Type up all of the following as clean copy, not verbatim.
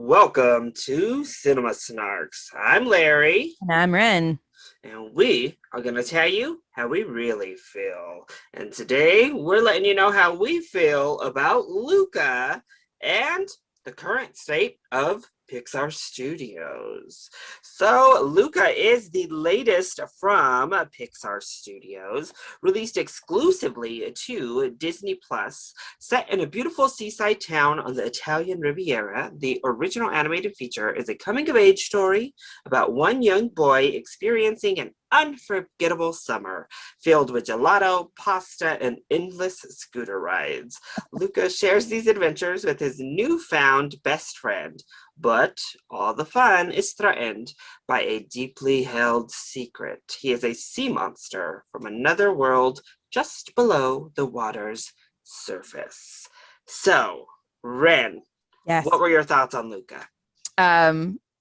Welcome to Cinema Snarks. I'm Larry, And I'm Ren. and we are going to tell you how we really feel. And today, we're letting you know how we feel about Luca and the current state of Pixar Studios. So, Luca is the latest from Pixar Studios, released exclusively to Disney Plus. Set in a beautiful seaside town on the Italian Riviera, the original animated feature is a coming-of-age story about one young boy experiencing an unforgettable summer filled with gelato, pasta, and endless scooter rides. Luca shares these adventures with his newfound best friend, but all the fun is threatened by a deeply held secret. He is a sea monster from another world just below the water's surface. So, Ren, Yes. what were your thoughts on Luca?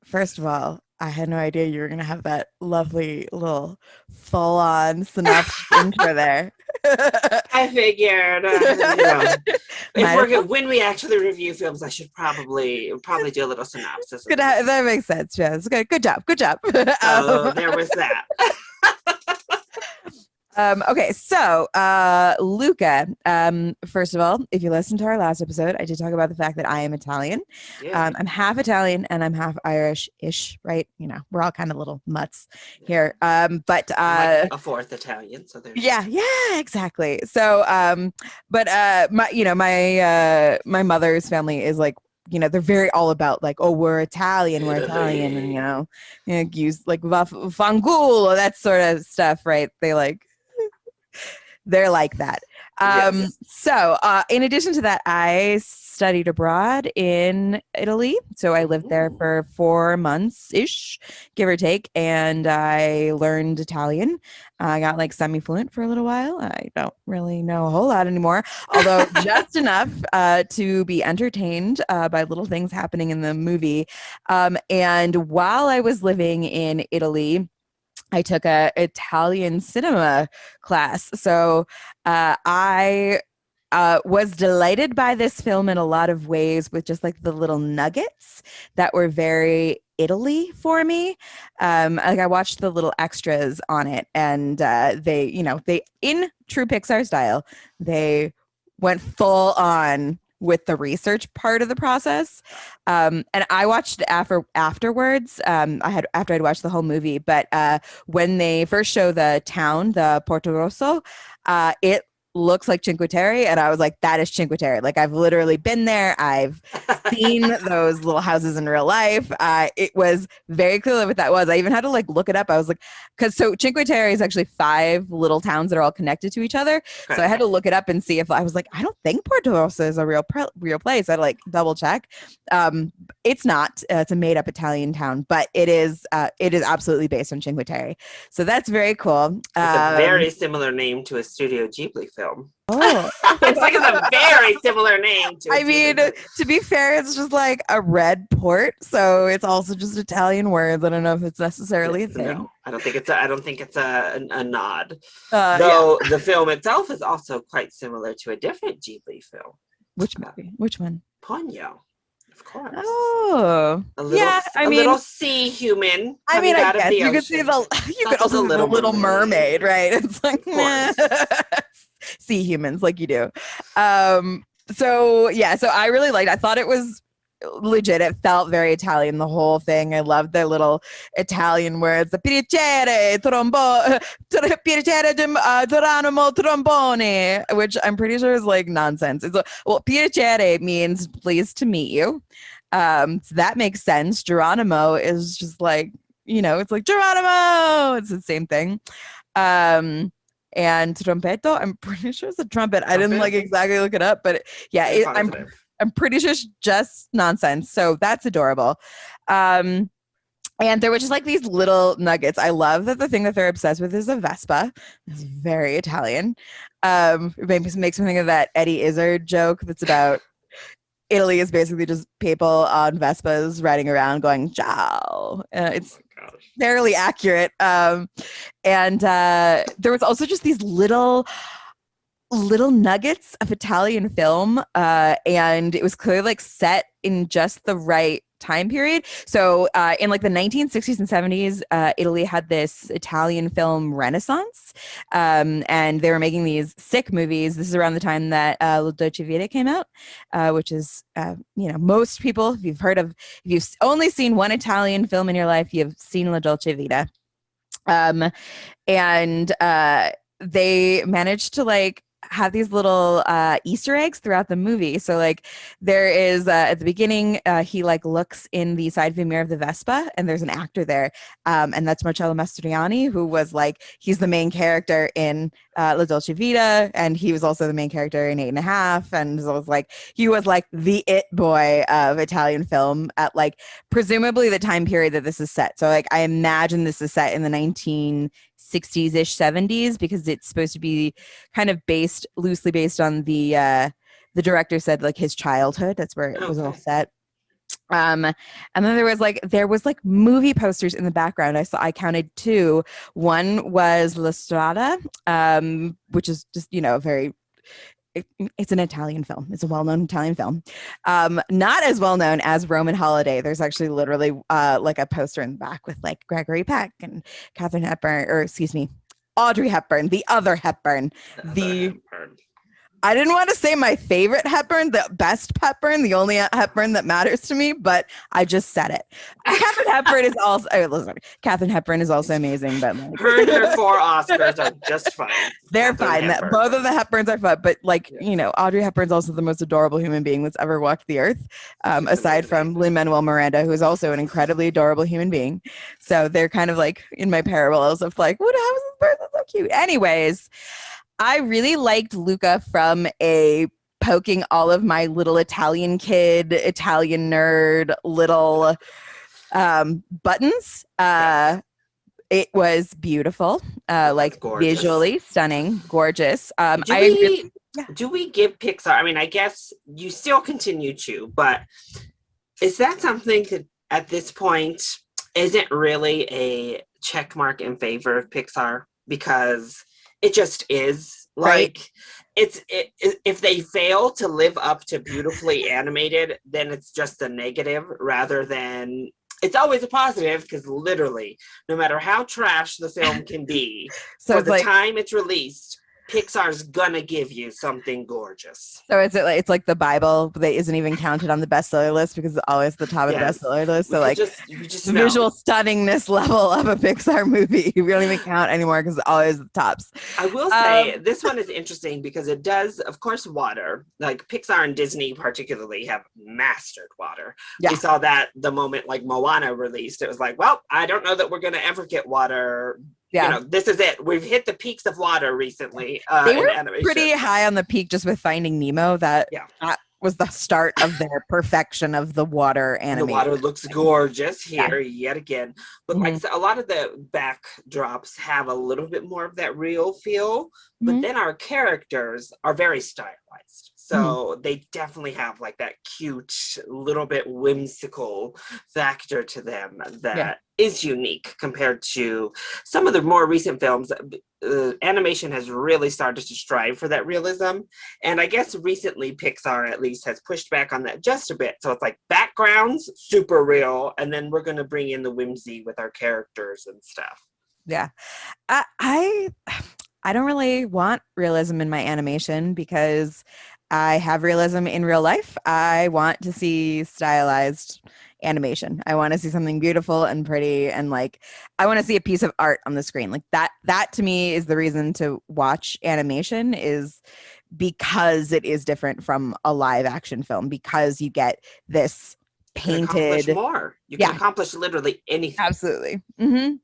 First of all, I had no idea you were gonna have that lovely little full-on synopsis intro there. I figured, when we actually review films, I should probably do a little synopsis. That makes sense, Jess. Good job. So there was that. Okay, so Luca, first of all, if you listened to our last episode, I did talk about the fact that I am Italian. Yeah. I'm half Italian and I'm half Irish-ish, right? You know, we're all kind of little mutts here. But like a fourth Italian, so there's yeah, exactly. So my mother's family is like, they're very all about like, oh, we're Italian, and use like fangul, that sort of stuff, right? They're like that. Yes. So in addition to that, I studied abroad in Italy. So I lived there for 4 months-ish, give or take, and I learned Italian. I got like semi-fluent for a little while. I don't really know a whole lot anymore, although just enough to be entertained by little things happening in the movie. And while I was living in Italy, I took a Italian cinema class. So I was delighted by this film in a lot of ways, with just like the little nuggets that were very Italy for me. Like I watched the little extras on it, and they in true Pixar style, they went full on with the research part of the process. And I watched afterwards. After I'd watched the whole movie, but when they first show the town, the Porto Rosso, it looks like Cinque Terre, and I was like, that is Cinque Terre. Like, I've literally been there. I've seen those little houses in real life. It was very clear what that was. I even had to like look it up. I was like, so Cinque Terre is actually 5 little towns that are all connected to each other. Okay. So I had to look it up and see if I was like, I don't think Porto Rosso is a real place. I like double check. It's not. It's a made up Italian town, but it is absolutely based on Cinque Terre. So that's very cool. It's a very similar name to a Studio Ghibli film. Oh, it's a very similar name to I mean, to be fair, it's just like a red port, so it's also just Italian words. I don't know if it's necessarily a thing. No, I don't think it's a nod. Yeah. The film itself is also quite similar to a different Ghibli film. Which movie? Which one? Ponyo. Of course. Oh, a little sea human. I mean, I guess you could see you could also see the Little Mermaid, right? It's like sea humans, like you do. So I really liked. I thought it was legit. It felt very Italian, the whole thing. I loved the little Italian words, the piacere, piacere Geronimo trombone, which I'm pretty sure is like nonsense. Piacere means pleased to meet you. So that makes sense. Geronimo is just like, it's like Geronimo. It's the same thing. And trompetto, I'm pretty sure it's a trumpet. I didn't like exactly look it up, but yeah, I'm pretty sure it's just nonsense. So that's adorable. And there were just like these little nuggets. I love that the thing that they're obsessed with is a Vespa. It's very Italian. It makes me think of that Eddie Izzard joke that's about Italy is basically just people on Vespas riding around going ciao. It's fairly accurate. And there was also just these little nuggets of Italian film, and it was clearly like set in just the right time period. So in like the 1960s and 70s, Italy had this Italian film renaissance, and they were making these sick movies. This is around the time that La Dolce Vita came out, which is, most people, if you've only seen one Italian film in your life, you've seen La Dolce Vita. And they managed to like have these little Easter eggs throughout the movie. So like there is at the beginning, he like looks in the side view mirror of the Vespa, and there's an actor there, and that's Marcello Mastroianni, who was like he's the main character in La Dolce Vita, and he was also the main character in 8½, and so it was like he was like the it boy of Italian film at like presumably the time period that this is set. So like I imagine this is set in the 1960s-ish, 70s, because it's supposed to be kind of loosely based on the director said like his childhood. That's where it was all set. And then there was like movie posters in the background. I counted two. One was La Strada, which is just, it's an Italian film. It's a well-known Italian film. Not as well-known as Roman Holiday. There's actually literally like a poster in the back with like Gregory Peck and Katharine Hepburn, or excuse me, Audrey Hepburn, the other Hepburn. I didn't want to say my favorite Hepburn, the best Hepburn, the only Hepburn that matters to me, but I just said it. Katharine Hepburn is also Katharine Hepburn is also amazing, but like, her and her 4 Oscars are just fine. They're fine. Both of the Hepburns are fun, but like, Audrey Hepburn's also the most adorable human being that's ever walked the earth, aside from Lin-Manuel Miranda, who is also an incredibly adorable human being. So they're kind of like in my parallels of like, what? How is this person so cute? Anyways, I really liked Luca from a poking all of my little Italian kid, Italian nerd, little buttons. It was beautiful, like visually stunning, gorgeous. Do we give Pixar? I mean, I guess you still continue to, but is that something that at this point isn't really a check mark in favor of Pixar? Because it just is like if they fail to live up to beautifully animated, then it's just a negative rather than it's always a positive, because literally no matter how trash the film can be, so for the time it's released, Pixar's gonna give you something gorgeous. So it's like the Bible that isn't even counted on the bestseller list because it's always the top of the bestseller list. So like the visual stunningness level of a Pixar movie, we don't even count anymore because it's always the tops. I will say this one is interesting because it does, of course, water. Like Pixar and Disney particularly have mastered water. Yeah. We saw that the moment like Moana released. It was like, well, I don't know that we're gonna ever get water. Yeah, this is it. We've hit the peaks of water recently. They were pretty high on the peak just with Finding Nemo. That was the start of their perfection of the water animation. The water looks gorgeous here yet again. But like a lot of the backdrops have a little bit more of that real feel. But then our characters are very stylized. So they definitely have like that cute, little bit whimsical factor to them that is unique compared to some of the more recent films. Animation has really started to strive for that realism. And I guess recently Pixar at least has pushed back on that just a bit. So it's like backgrounds, super real. And then we're going to bring in the whimsy with our characters and stuff. Yeah. I don't really want realism in my animation because I have realism in real life. I want to see stylized animation. I want to see something beautiful and pretty, and like I want to see a piece of art on the screen. Like that to me is the reason to watch animation, is because it is different from a live action film, because you get this painted more. You can accomplish literally anything. Absolutely. Mm-hmm.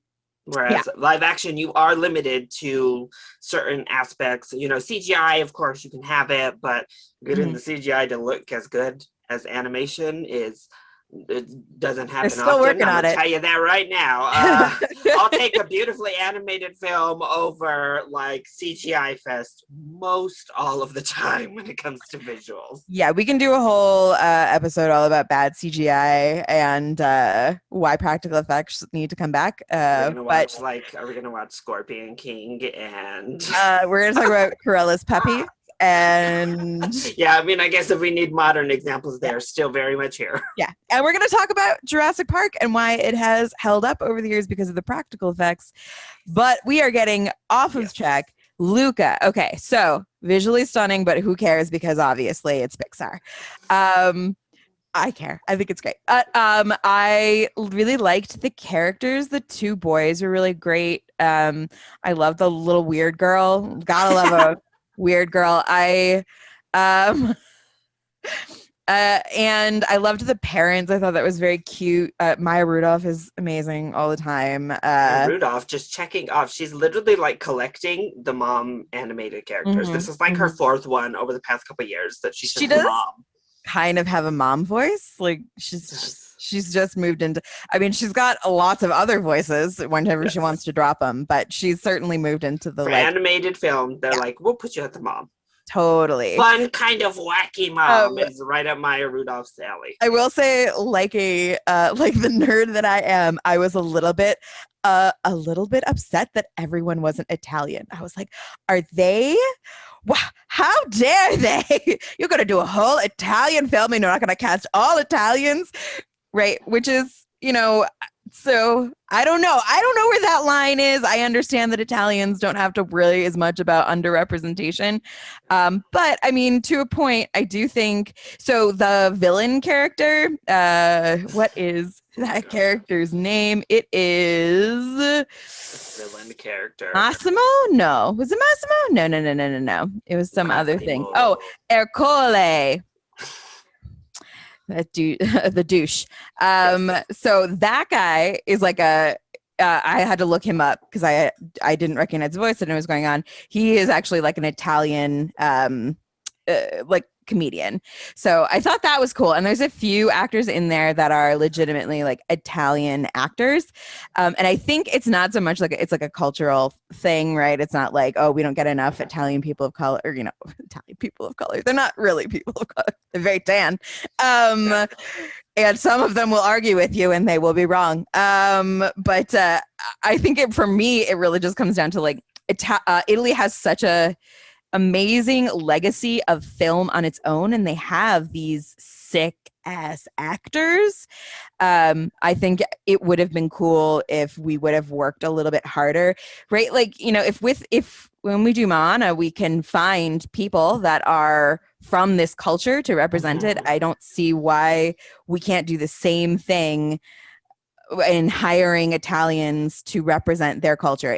Whereas live action, you are limited to certain aspects. CGI, of course, you can have it, but getting the CGI to look as good as animation it doesn't happen often. Still working on it. I'll tell you that right now. I'll take a beautifully animated film over like CGI fest most all of the time when it comes to visuals. Yeah, we can do a whole episode all about bad CGI and why practical effects need to come back. Are we gonna watch Scorpion King and we're gonna talk about Corelli's Puppy. And Yeah, I mean, I guess if we need modern examples, they're still very much here. yeah. And we're going to talk about Jurassic Park and why it has held up over the years because of the practical effects. But we are getting off of track. Luca. Okay, so visually stunning, but who cares? Because obviously it's Pixar. I care. I think it's great. I really liked the characters. The two boys were really great. I love the little weird girl. Gotta love a weird girl. Um, and I loved the parents. I thought that was very cute. Maya Rudolph is amazing all the time. Rudolph just checking off. She's literally like collecting the mom animated characters. This is like her fourth one over the past couple of years that she says mom. Kind of have a mom voice. Like she's just moved into. I mean, she's got lots of other voices whenever she wants to drop them, but she's certainly moved into the animated film. They're like, we'll put you at the mom. Totally fun kind of wacky mom is right up Maya Rudolph's alley. I will say, like the nerd that I am, I was a little bit upset that everyone wasn't Italian. I was like, are they? Wow, how dare they? You're gonna do a whole Italian film and you're not gonna cast all Italians, right? Which is, so I don't know where that line is. I understand that Italians don't have to worry as much about underrepresentation. But I mean, to a point, I do think so. The villain character, what is that character's name? It is villain character. Massimo? No. Was it Massimo? No. It was some other thing. Oh, Ercole. The douche. So that guy is like I had to look him up because I didn't recognize the voice and it was going on. He is actually like an Italian like comedian. So I thought that was cool. And there's a few actors in there that are legitimately like Italian actors. And I think it's not so much like it's like a cultural thing, right? It's not like, oh, we don't get enough Italian people of color, or, Italian people of color. They're not really people of color. They're very tan. And some of them will argue with you and they will be wrong. But I think for me, it really just comes down to like Italy has such a amazing legacy of film on its own, and they have these sick ass actors. I think it would have been cool if we would have worked a little bit harder, right? Like, if when we do Moana, we can find people that are from this culture to represent it. I don't see why we can't do the same thing in hiring Italians to represent their culture.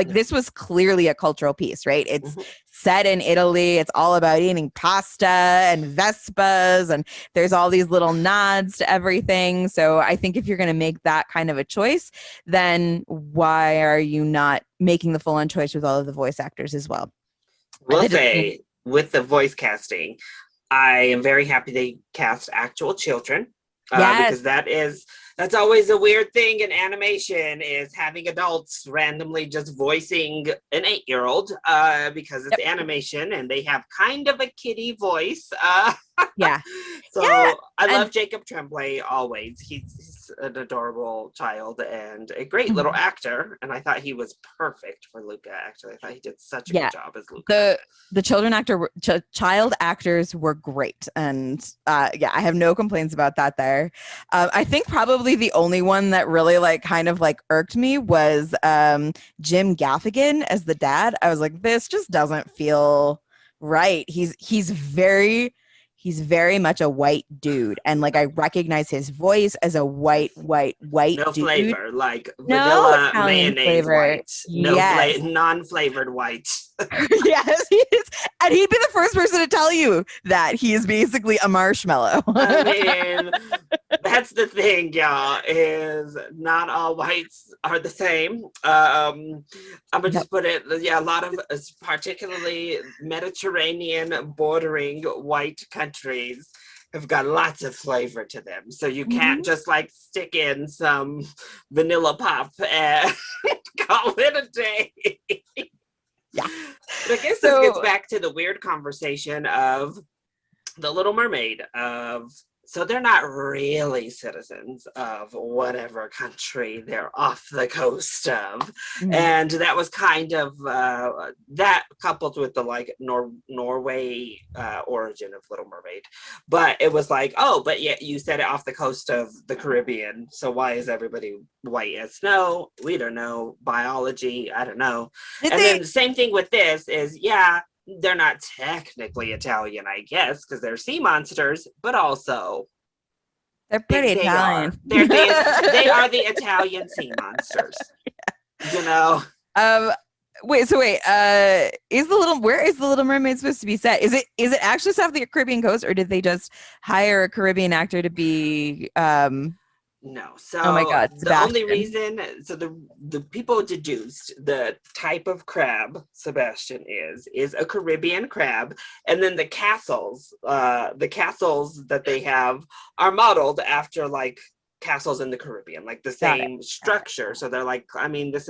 This was clearly a cultural piece, right? It's set in Italy. It's all about eating pasta and Vespas, and there's all these little nods to everything. So I think if you're going to make that kind of a choice, then why are you not making the full-on choice with all of the voice actors as well? We'll say with the voice casting, I am very happy they cast actual children. Because that's always a weird thing in animation, is having adults randomly just voicing an 8-year-old because it's animation and they have kind of a kiddie voice. I love Jacob Tremblay always. He's an adorable child and a great little actor, and I thought he was perfect for Luca. Actually, I thought he did such a good job as Luca. The child actors were great, and I have no complaints about that there. I think probably the only one that really kind of irked me was Jim Gaffigan as the dad. I was like, this just doesn't feel right. He's very much a white dude, and I recognize his voice as a white no dude. Flavor, like vanilla mayonnaise flavor. White, non-flavored white. Yes, he is, and he'd be the first person to tell you that he is basically a marshmallow. I mean, that's the thing, y'all, is not all whites are the same. I'm gonna just put it, a lot of particularly Mediterranean bordering white countries have got lots of flavor to them. So you can't just stick in some vanilla pop and call it a day. Yeah. But I guess this gets back to the weird conversation of The Little Mermaid, of So they're not really citizens of whatever country they're off the coast of. Mhm. And that was kind of that coupled with the like Norway origin of Little Mermaid. But it was like, oh, but yet you said it off the coast of the Caribbean. So why is everybody white as snow? We don't know. Biology, I don't know. Did And they? then the same thing with this is, yeah, they're not technically Italian, I guess, because they're sea monsters, but also They're pretty they are. Italian. They are the Italian sea monsters. You know, Um, wait, is the little where is the Little Mermaid supposed to be set? Is it actually set off the Caribbean coast, or did they just hire a Caribbean actor to be no. oh my So God, the only Sebastian? reason, so the people deduced the type of crab Sebastian is a Caribbean crab, and then the castles that they have are modeled after like castles in the Caribbean, like the Got it. same Got it. structure. So they're like, I mean, Got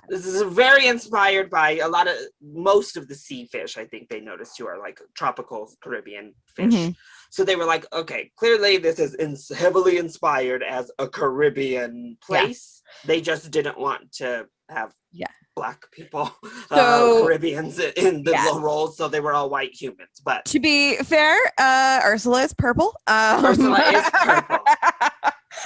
it. this is very inspired by a lot of most of the sea fish. I think they noticed too are like tropical Caribbean fish. Mm-hmm. So they were like, okay, clearly this is heavily inspired as a Caribbean Yeah. place. They just didn't want to have Yeah. black people, So Caribbeans in the yeah. roles, so they were all white humans. But To be fair, Ursula is purple. Ursula is purple.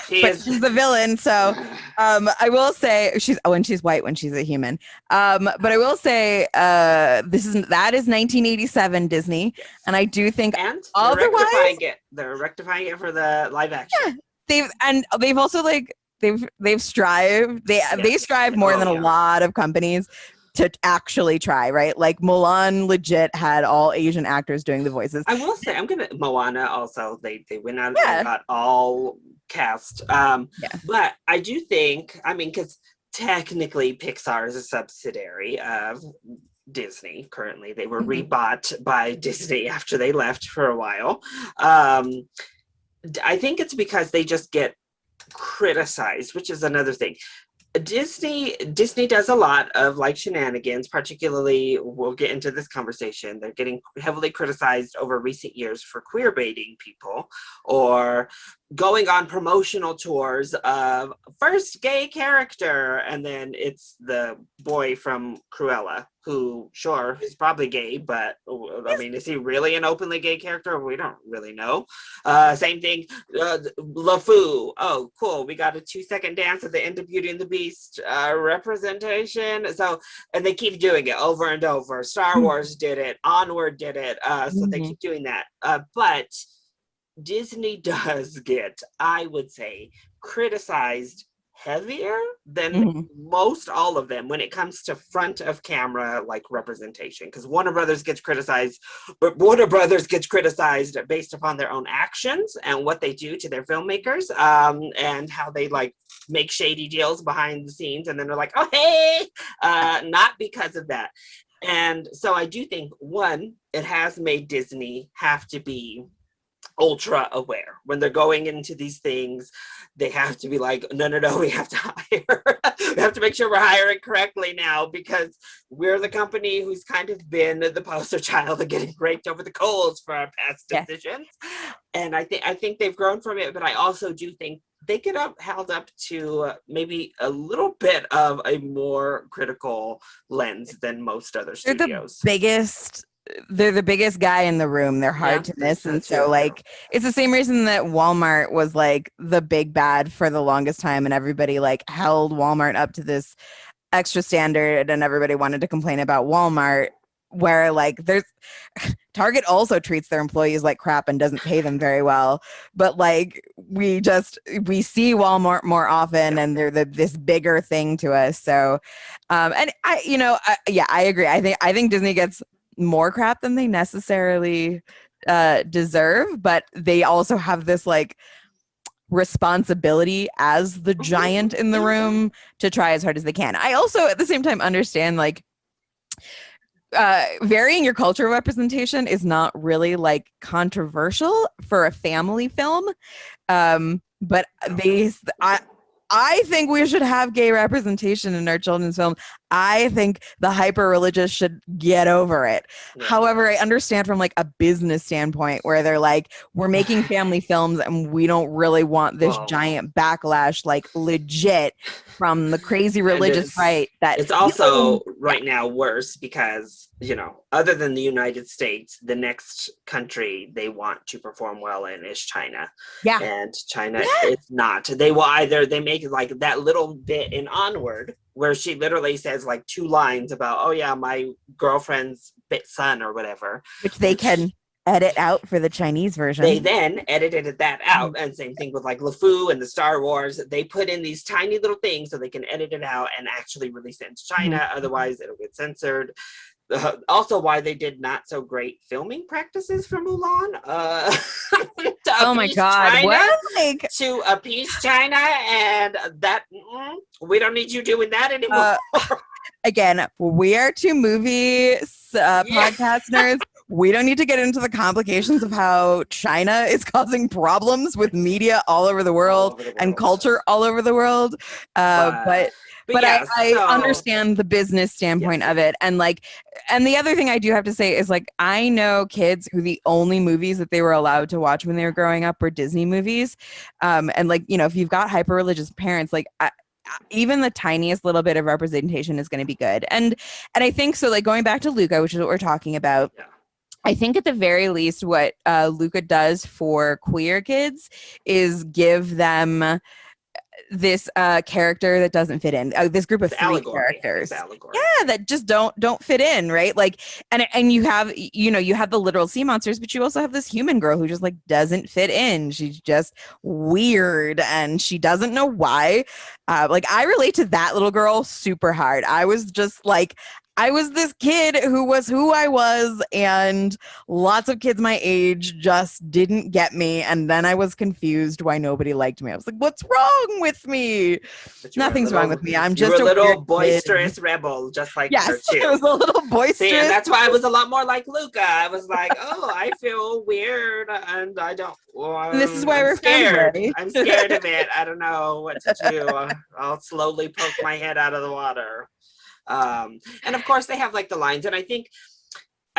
She But is. she's the villain. So I will say she's white when she's a human. But I will say that is 1987 Disney, Yes. and I do think And they're otherwise, rectifying it. They're rectifying it for the live action. yeah, they've also like they've strived they Yes. strive more Oh than a yeah. lot of companies to actually try, right? Like Mulan legit had all Asian actors doing the voices. I will say I'm gonna Moana also. They went out and Yeah, got all cast. yeah. But I do think, I mean, because technically Pixar is a subsidiary of Disney currently. They were Mhm. rebought by Disney after they left for a while. Um, I think it's because they just get criticized, which is another thing. Disney does a lot of like shenanigans, particularly we'll get into this conversation. They're getting heavily criticized over recent years for queer baiting people or going on promotional tours of first gay character, and then it's the boy from Cruella who, sure, he's probably gay, but I mean, is he really an openly gay character? We don't really know. Same thing, LeFou. Oh, cool. We got a 2-second dance at the end of Beauty and the Beast representation. So, and they keep doing it over and over. Star Wars did it. Onward did it. So they Mhm. keep doing that. But Disney does get, I would say, criticized heavier than Mhm. most all of them when it comes to front of camera like representation, because Warner Brothers gets criticized, but Warner Brothers gets criticized based upon their own actions and what they do to their filmmakers, and how they like make shady deals behind the scenes, and then they're like, oh hey, not because of that. And so I do think, one, it has made Disney have to be ultra aware when they're going into these things. They have to be like, no, we have to hire, we have to make sure we're hiring correctly now, because we're the company who's kind of been the poster child of getting raked over the coals for our past Yeah. decisions. And I think they've grown from it, but I also do think they get held up to maybe a little bit of a more critical lens than most other They're the studios. biggest they're the biggest guy in the room. They're hard Yeah, to that's miss. so And so true. like it's the same reason that Walmart was like the big bad for the longest time, and everybody like held Walmart up to this extra standard, and everybody wanted to complain about Walmart, where like there's Target also treats their employees like crap and doesn't pay them very well. But like we see Walmart more often, Yeah. and they're this bigger thing to us. So and yeah, I agree. I think Disney gets more crap than they necessarily deserve, but they also have this like responsibility as the giant in the room to try as hard as they can. I also at the same time understand like varying your cultural representation is not really like controversial for a family film. But I think we should have gay representation in our children's film. I think the hyper religious should get over it. Yeah. However, I understand from like a business standpoint where they're like, we're making family films and we don't really want this Well, giant backlash, like legit from the crazy and religious right that it's the also only, right now worse because, other than the United States, the next country they want to perform well in is China. yeah, And China yeah, is not. They will either they make like that little bit in Onward where she literally says like 2 lines about, oh yeah, my girlfriend's son or whatever, which they which can edit out for the Chinese they version. then edited that out. And same thing with like LeFou and the Star Wars. They put in these tiny little things so they can edit it out and actually release it into China. Mhm. Otherwise, it'll get censored. Also, why they did not so great filming practices for Mulan. To Oh my appease God. China, What? Like, and that we don't need you doing that anymore. again, we are two movie Yeah. podcast nerds. We don't need to get into the complications of how China is causing problems with media all over the All world over the and world. culture all over the world. But But yeah, I so understand the business standpoint yes. of it. And like, and the other thing I do have to say is like, I know kids who the only movies that they were allowed to watch when they were growing up were Disney movies. And like, if you've got hyper religious parents, like, even the tiniest little bit of representation is going to be good. And I think so, like going back to Luca, which is what we're talking about. Yeah. I think at the very least, what Luca does for queer kids is give them this character that doesn't fit in. This group of It's three allegory. characters, It's allegory. yeah, that just don't fit in, right? Like, and you have you have the literal sea monsters, but you also have this human girl who just like doesn't fit in. She's just weird, and she doesn't know why. Like, I relate to that little girl super hard. I was just like, I was this kid who was who I was, and lots of kids my age just didn't get me. And then I was confused why nobody liked me. I was like, what's wrong with me? Nothing's wrong with me. I'm You were just a a little weird kid. boisterous rebel, just like her Yes, it too. was a little boisterous. See, and that's why I was a lot more like Luca. I was like, oh, I feel weird, and I don't. Well, This is why I'm we're friends, scared. right? I'm scared of it. I don't know what to do. I'll slowly poke my head out of the water. And of course, they have like the lines, and I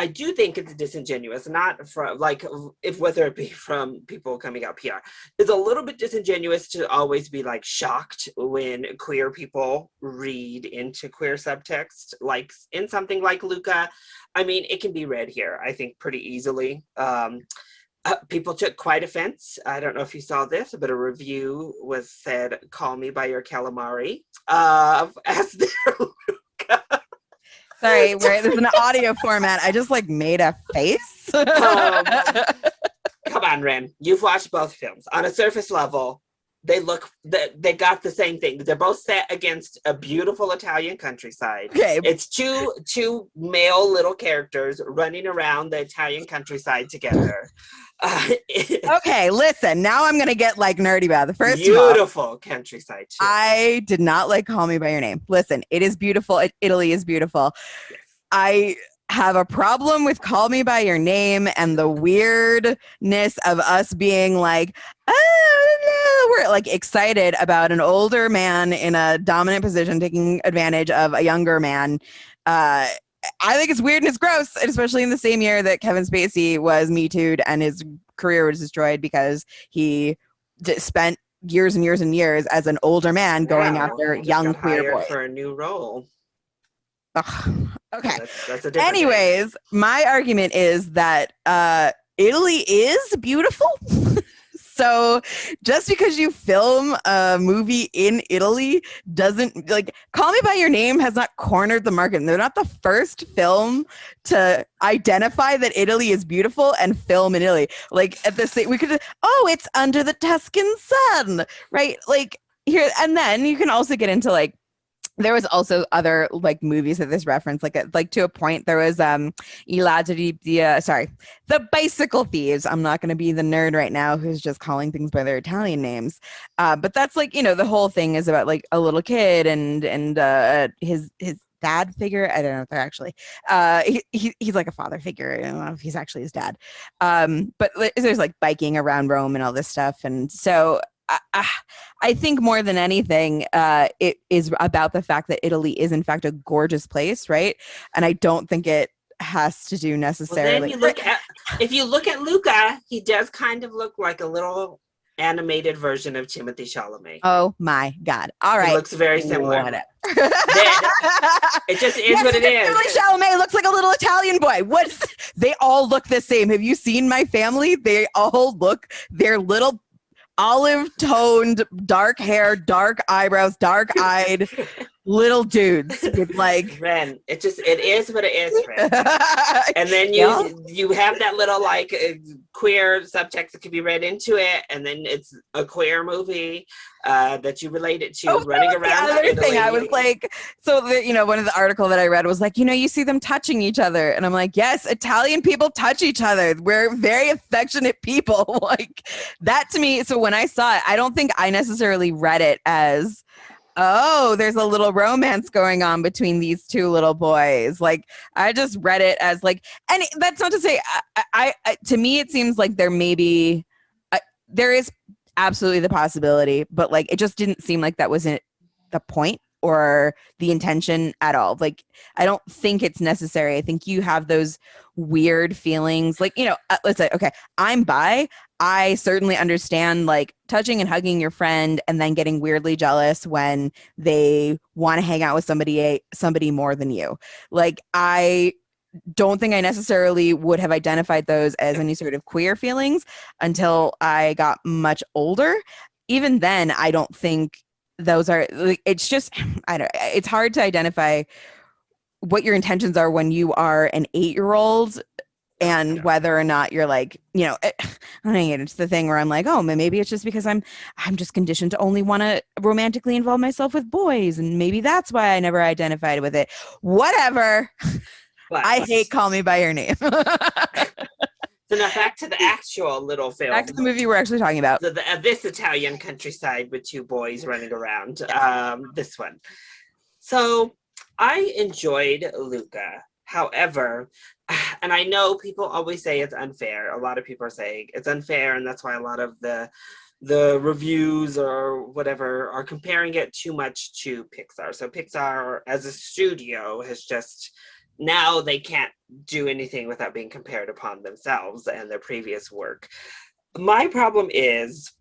do think it's disingenuous, not from like if whether it be from people coming out PR, it's a little bit disingenuous to always be like shocked when queer people read into queer subtext, like in something like Luca. I mean, it can be read here, I think, pretty easily. People took quite offense. I don't know if you saw this, but a review was said, "Call me by your calamari," as their Luca. Sorry, there's an audio format. I just like made a face. Come on, Ren. You've watched both films. On a surface level, they got the same thing. They're both set against a beautiful Italian countryside. Okay. It's two male little characters running around the Italian countryside together. Okay, listen. Now I'm gonna get like nerdy about it. First beautiful of all, countryside too. I did not like Call Me by Your Name. Listen, it is beautiful. Italy is beautiful. Yes. I have a problem with Call Me by Your Name and the weirdness of us being like, oh, no, we're like excited about an older man in a dominant position taking advantage of a younger man. I think it's weird and it's gross, especially in the same year that Kevin Spacey was Me Too'd and his career was destroyed because he spent years and years and years as an older man going after young queer boys. For a new role. Ugh. Okay. Yeah, that's a different Anyways, thing. My argument is that Italy is beautiful. So just because you film a movie in Italy doesn't like Call Me by Your Name has not cornered the market. They're not the first film to identify that Italy is beautiful and film in Italy. Like at the same, we could, oh, it's under the Tuscan sun, right? Like here, and then you can also get into like, there was also other like movies that this reference, like to a point. There was the Bicycle Thieves. I'm not going to be the nerd right now who's just calling things by their Italian names, but that's like the whole thing is about like a little kid and his dad figure. I don't know if they're actually he's like a father figure. I don't know if he's actually his dad, but there's like biking around Rome and all this stuff, and so. I I think more than anything, it is about the fact that Italy is in fact a gorgeous place, right? And I don't think it has to do Well, then necessarily. if you look at Luca, he does kind of look like a little animated version of Timothy Chalamet. Oh my God! All He right, looks very similar. whatever. It just is yes, what it is. Timothy Chalamet looks like a little Italian boy. They all look the same. Have you seen my family? They all look. They're little olive-toned, dark hair, dark eyebrows, dark-eyed little dudes with like Ren. It is what it is, Ren. And then you have that little like queer subtext that could be read into it, and then it's a queer movie that you relate it to running around. The other thing I was like, one of the article that I read was like, you see them touching each other, and I'm like, yes, Italian people touch each other. We're very affectionate people. Like that to me. So when I saw it, I don't think I necessarily read it as, oh, there's a little romance going on between these two little boys. Like I just read it as like, and that's not to say I to me it seems like there there is absolutely the possibility, but like it just didn't seem like that wasn't the point or the intention at all. Like I don't think it's necessary. I think you have those weird feelings like, let's say, okay, I'm bi. I certainly understand like touching and hugging your friend and then getting weirdly jealous when they want to hang out with somebody more than you. Like I don't think I necessarily would have identified those as any sort of queer feelings until I got much older. Even then, I don't think those are like, it's just, I don't, it's hard to identify what your intentions are when you are an 8-year-old and whether or not you're like, I'm gonna get into the thing where I'm like, oh, maybe it's just because I'm just conditioned to only want to romantically involve myself with boys, and maybe that's why I never identified with it. Whatever. I hate Call Me by Your Name. So now back to the actual little film. Back to the movie we're actually talking about. This Italian countryside with two boys running around. This one. So I enjoyed Luca. However, and I know people always say it's unfair. A lot of people are saying it's unfair, and that's why a lot of the reviews or whatever are comparing it too much to Pixar. So Pixar as a studio has just, now they can't do anything without being compared upon themselves and their previous work. My problem is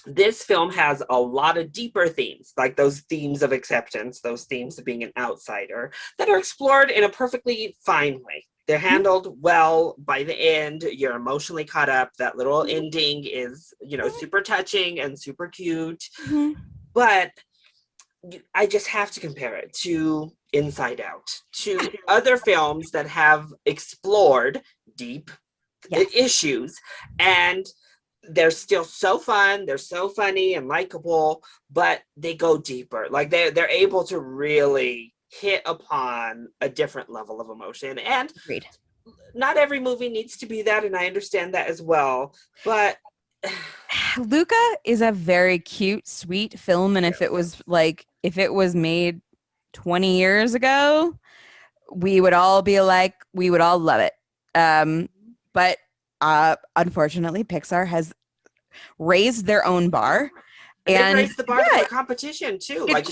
this film has a lot of deeper themes, like those themes of acceptance, those themes of being an outsider, that are explored in a perfectly fine way. They're handled well. By the end, you're emotionally caught up. That little ending is, super touching and super cute. Mm-hmm. But I just have to compare it to Inside Out, to other films that have explored deep issues, and they're still so fun, they're so funny and likable, but they go deeper. Like they're able to really hit upon a different level of emotion. And Agreed. Not every movie needs to be that, and I understand that as well, but Luca is a very cute, sweet film, and if it was made 20 years ago, we would all love it. But unfortunately, Pixar has raised their own bar. And they raised the bar for the competition too. Like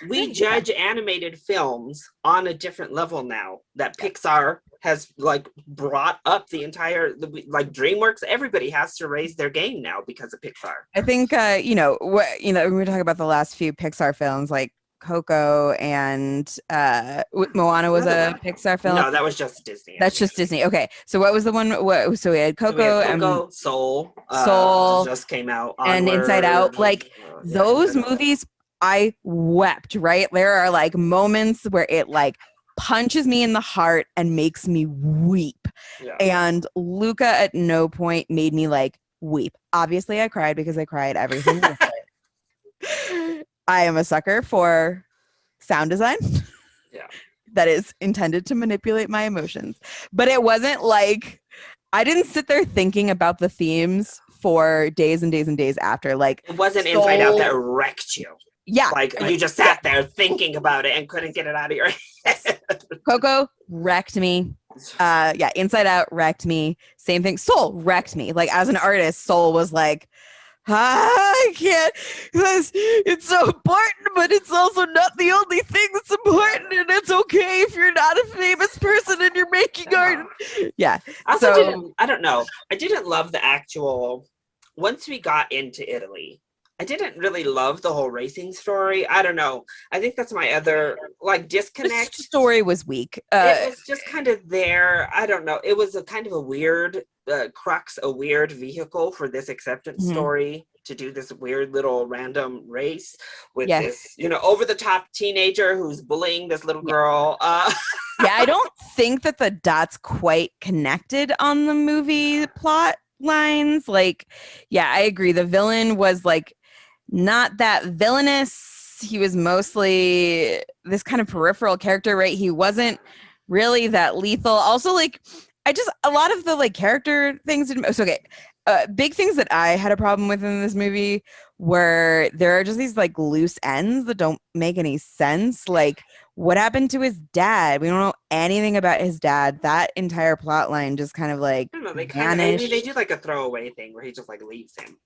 we judge animated films on a different level now that Pixar has like brought up the entire, like DreamWorks. Everybody has to raise their game now because of Pixar. I think when we talk about the last few Pixar films, like Coco and Moana was a Pixar film. No, that was just Disney. That's just Disney. Okay, so what was the one? So we had Coco, and Soul just came out, and Inside Out. Like those movies, I wept. Right, there are like moments where it like punches me in the heart and makes me weep. Yeah. And Luca at no point made me like weep. Obviously, I cried because I cried everything. I am a sucker for sound design that is intended to manipulate my emotions. But it wasn't like, I didn't sit there thinking about the themes for days and days and days after. Like it wasn't Inside Out that wrecked you. Yeah. Like you just sat there thinking about it and couldn't get it out of your head. Coco wrecked me. Inside Out wrecked me. Same thing. Soul wrecked me. Like as an artist, Soul was like, I can't, because it's so important, but it's also not the only thing that's important, and it's okay if you're not a famous person and you're making art. Yeah. Yeah. I also So didn't, I don't know, I didn't love the actual, once we got into Italy, I didn't really love the whole racing story. I don't know. I think that's my other like the disconnect. story was weak. It was just kind of there. I don't know. It was a kind of a weird crux, a weird vehicle for this acceptance Mhm. story to do this weird little random race with Yeah. this, over the top teenager who's bullying this little girl. Yeah, I don't think that the dots quite connected on the movie plot lines. Like, yeah, I agree. The villain was like not that villainous. He was mostly this kind of peripheral character, right? He wasn't really that lethal. Also, like, a lot of the like character things didn't. So, okay, big things that I had a problem with in this movie were there are just these like loose ends that don't make any sense. Like, what happened to his dad? We don't know anything about his dad. That entire plot line just kind of like I don't know. They kind of, I mean, they vanished. do like a throwaway thing where he just like leaves him.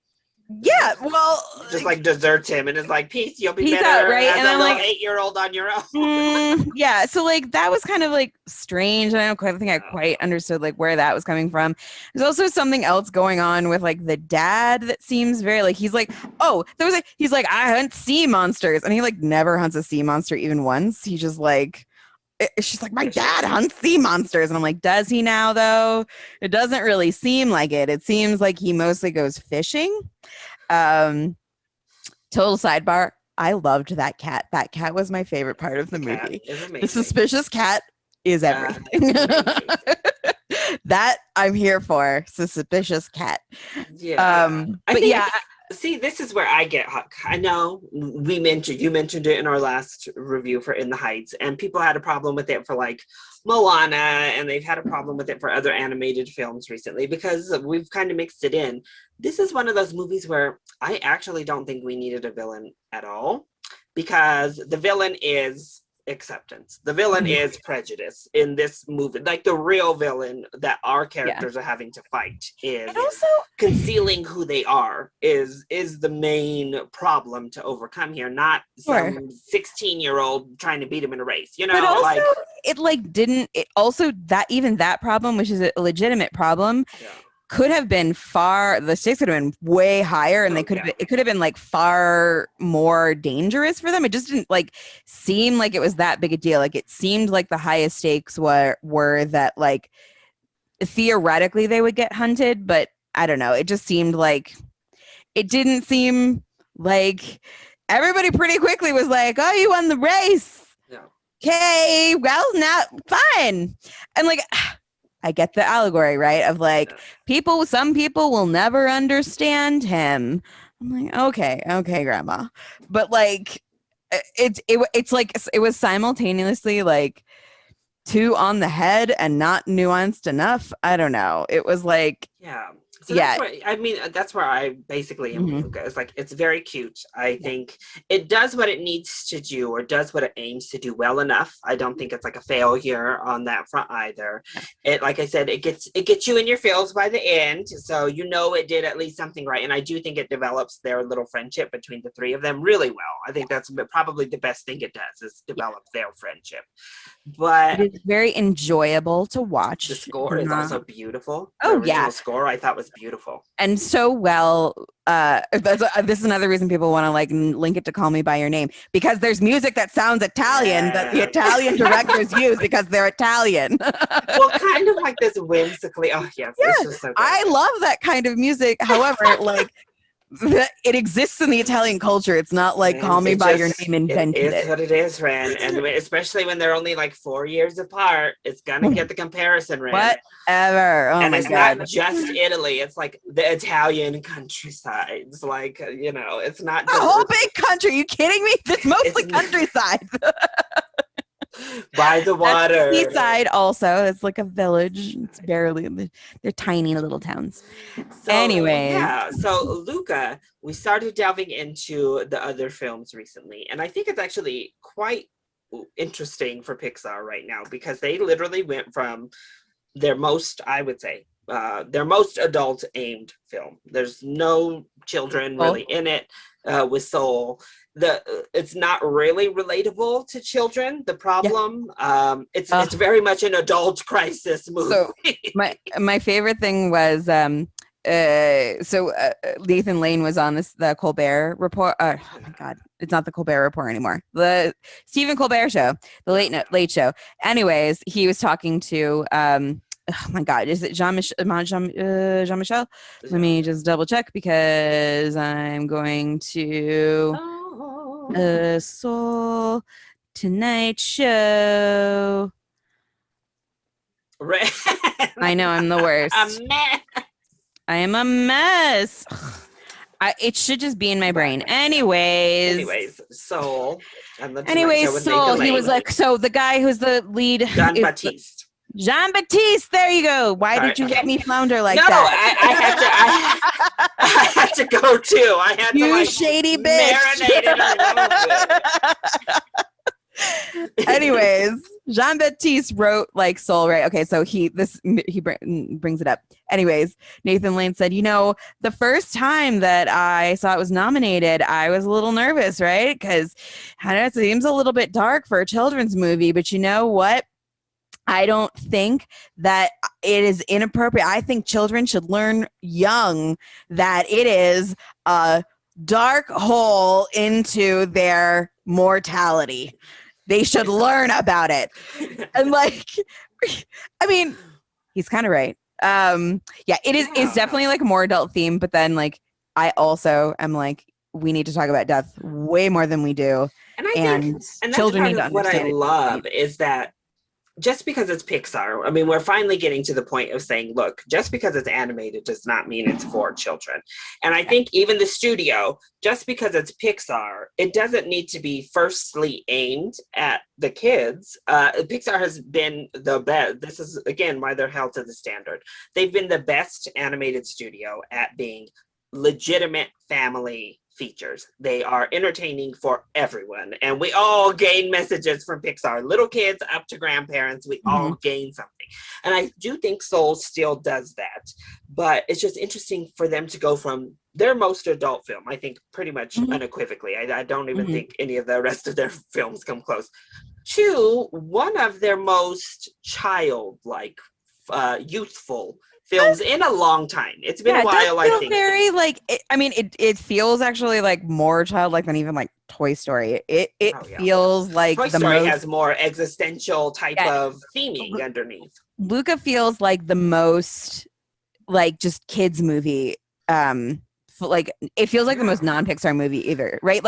Yeah, well, Just like deserts him and is like, peace, you'll be peace out, better right? as And a I'm little like, 8-year-old on your own. yeah, so like that was kind of like strange. And I don't quite think I quite understood like where that was coming from. There's also something else going on with like the dad that seems very like he's like, oh, there was like he's like, I hunt sea monsters, and he like never hunts a sea monster even once. He just like she's like, my dad hunts sea monsters, and I'm like, does he now though? It doesn't really seem like it. It seems like he mostly goes fishing. Um, Total sidebar. I loved that cat. That cat was my favorite part of the The cat movie. is The amazing. suspicious cat is everything. Amazing. That I'm here for. Suspicious cat. Yeah. I But think, yeah, see, this is where I get hot. I know you mentioned it in our last review for In the Heights, and people had a problem with it for like Moana, and they've had a problem with it for other animated films recently because we've kind of mixed it in. This is one of those movies where I actually don't think we needed a villain at all because the villain is acceptance. The villain mhm, is prejudice in this movie. Like the real villain that our yeah. characters are having to fight And is also, concealing who they are is the main problem to overcome here, not sure. some 16-year-old trying to beat him in a race, But also, like it like didn't. It also that even that problem, which is a legitimate problem, yeah. could have been far the stakes could have been way higher, and they Oh could have yeah. been, it could have been like far more dangerous for them. It just didn't like seem like it was that big a deal. Like it seemed like the highest stakes were that like theoretically they would get hunted, but I don't know. It just seemed like it didn't seem like everybody pretty quickly was like, "Oh, you won the race." Yeah. Okay, well, now fine. And like I get the allegory, right? Of like Yeah. some people will never understand him. I'm like, okay, grandma. But like it's like it was simultaneously like too on the head and not nuanced enough. I don't know. It was like, Yeah. So that's yeah. where I mean that's where I basically am with Mhm. Luca. It's like it's very cute. I Yeah. think it does what it needs to do or does what it aims to do well enough. I don't think it's like a failure on that front either. It like I said, it gets you in your feels by the end. So it did at least something right. And I do think it develops their little friendship between the three of them really well. I think that's probably the best thing it does is Yeah. develop their friendship. It But is very enjoyable to the watch. score is also beautiful. The Oh yeah, original score I thought was beautiful. and so well. This is another reason people want to like link it to Call Me by Your Name, because there's music that sounds Italian that the Yeah. Italian directors use because they're Italian. Well, kind of like this whimsically. Oh yes, it's Yeah, just so good. I love that kind of music. However, like it exists in the Italian culture. It's not like Call And Me by Your Name it invented is it. what it is, Ren. And especially when they're only like 4 years apart, it's gonna get the comparison, Ren. Whatever. Oh And my it's not god. just Italy; it's like the Italian countryside. It's like it's not A just whole big country. You kidding me? It's it's mostly countryside. by the That's the water. seaside also. It's like a village. It's barely they're tiny little towns. So Anyways. yeah, so Luca, we started delving into the other films recently, and I think it's actually quite interesting for Pixar right now because they literally went from their most, I would say, their most adult aimed film. There's no children really in it with Soul. It's not really relatable to children. The problem, it's very much an adult crisis movie. So my favorite thing was Nathan Lane was on the Colbert Report. Oh my God, it's not the Colbert Report anymore. The Stephen Colbert Show, the late show. Anyways, he was talking to oh my God, is it Jean-Michel? Let me just double check because I'm going to Soul Tonight Show. I know I'm the worst. A mess. I am a mess. It should just be in my brain. Anyways, Soul. Soul. He was like, so the guy who's the lead, Jean-Baptiste. Jean-Baptiste. There you go. Why did you let me flounder like that? No, I had to go too. I had you to shady bitch. Marinate it a little bit. Anyways, Jean-Baptiste wrote like Soul, right? Okay, so he brings it up. Anyways, Nathan Lane said, the first time that I saw it was nominated, I was a little nervous, right? Because it seems a little bit dark for a children's movie, but you know what? I don't think that it is inappropriate. I think children should learn young that it is a dark hole into their mortality. They should learn about it. And I mean, he's kind of right. It's definitely like a more adult theme, but then I also am we need to talk about death way more than we do. And I think children need to understand. What I love is that just because it's Pixar, I mean, we're finally getting to the point of saying, look, just because it's animated does not mean it's for children. And I think even the studio, just because it's Pixar, it doesn't need to be firstly aimed at the kids. Pixar has been the best. This is, again, why they're held to the standard. They've been the best animated studio at being legitimate family features. They are entertaining for everyone, and we all gain messages from Pixar, little kids up to grandparents. We all gain something, and I do think Soul still does that, but it's just interesting for them to go from their most adult film, I think pretty much unequivocally, I don't even think any of the rest of their films come close, to one of their most childlike, youthful films in a long time. It's been a while, I think. Very it feels actually more childlike than even Toy Story. It feels like Toy Story has more existential type of theming underneath. Luca feels like the most just kids movie. It feels like the most non-Pixar movie either, right?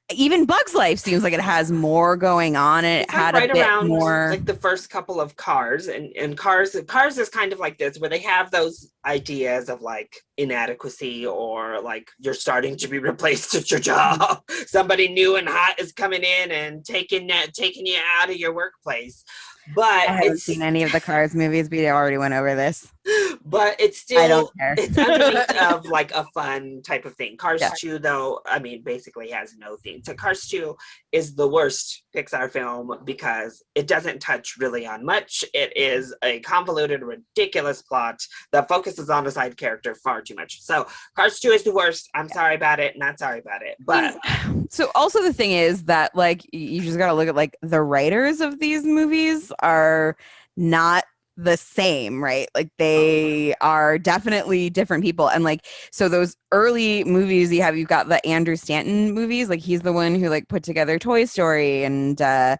Even Bug's Life seems like it has more going on, and it had a bit more the first couple of Cars, and Cars is kind of like this, where they have those ideas of inadequacy, or you're starting to be replaced at your job. Somebody new and hot is coming in and taking you out of your workplace. But I haven't seen any of the Cars movies, but I already went over this. But it's still, I don't care. It's underneath of a fun type of thing. Cars 2, though, I mean, basically has no theme. So Cars 2 is the worst Pixar film because it doesn't touch really on much. It is a convoluted, ridiculous plot that focuses on a side character far too much. So Cars 2 is the worst. I'm sorry about it. Not sorry about it. But so also the thing is that you just got to look at the writers of these movies are not the same, right? They are definitely different people. And so those early movies you've got the Andrew Stanton movies, he's the one who put together Toy Story, and I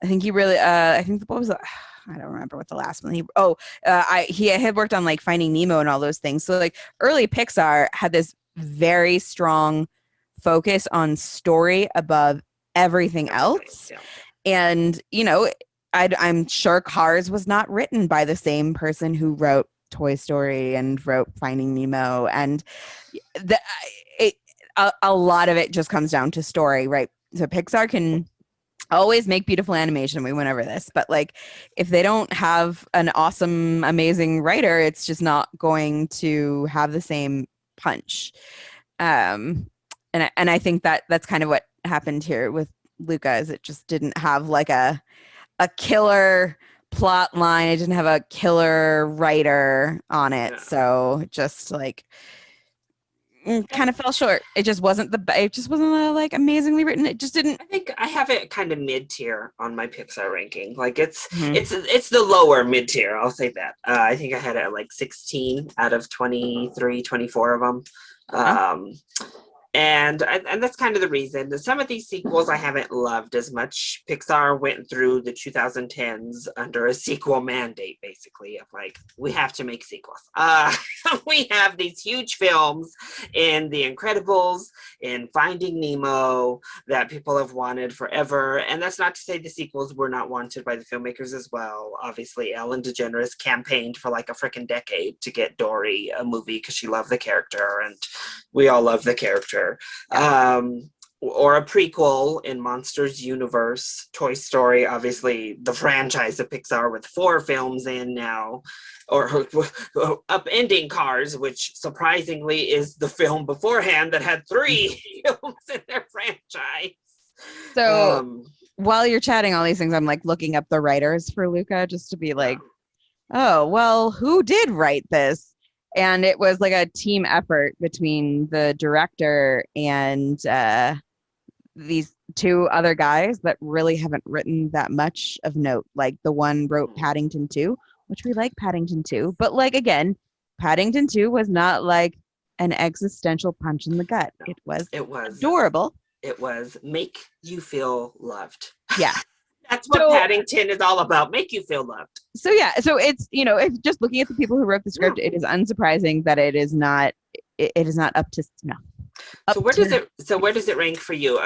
think he really I think what was I don't remember what the last one he had worked on Finding Nemo and all those things. So early Pixar had this very strong focus on story above everything else. And I'm sure Cars was not written by the same person who wrote Toy Story and wrote Finding Nemo, and a lot of it just comes down to story, right? So Pixar can always make beautiful animation. We went over this, but if they don't have an awesome, amazing writer, it's just not going to have the same punch. And I think that's kind of what happened here with Luca, is it just didn't have a killer plot line. It didn't have a killer writer on it. Yeah. So just like kind of fell short. It just wasn't it just wasn't like amazingly written. It just didn't. I think I have it kind of mid-tier on my Pixar ranking. Like it's Mhm. it's the lower mid-tier, I'll say that. I think I had it at like 16 out of 23, 24 of them. Huh? And that's kind of the reason. Some of these sequels I haven't loved as much. Pixar went through the 2010s under a sequel mandate, basically, of like, we have to make sequels. We have these huge films in The Incredibles, in Finding Nemo, that people have wanted forever. And that's not to say the sequels were not wanted by the filmmakers as well. Obviously, Ellen DeGeneres campaigned for like a freaking decade to get Dory a movie because she loved the character, and we all love the character. Or a prequel in Monsters Universe, Toy Story, obviously the franchise of Pixar with 4 films in now, or upending Cars, which surprisingly is the film beforehand that had 3 films in their franchise. So while you're chatting all these things, I'm like looking up the writers for Luca just to be like, oh, well, who did write this? And it was like a team effort between the director and these 2 other guys that really haven't written that much of note. Like the one wrote Paddington 2, which we like Paddington 2. But like, again, Paddington 2 was not like an existential punch in the gut. No, It was adorable. It was make you feel loved. Yeah. That's what Paddington is all about. Make you feel loved. So yeah, so it's, you know, if just looking at the people who wrote the script, it is unsurprising that it is not up to snuff. So where does it rank for you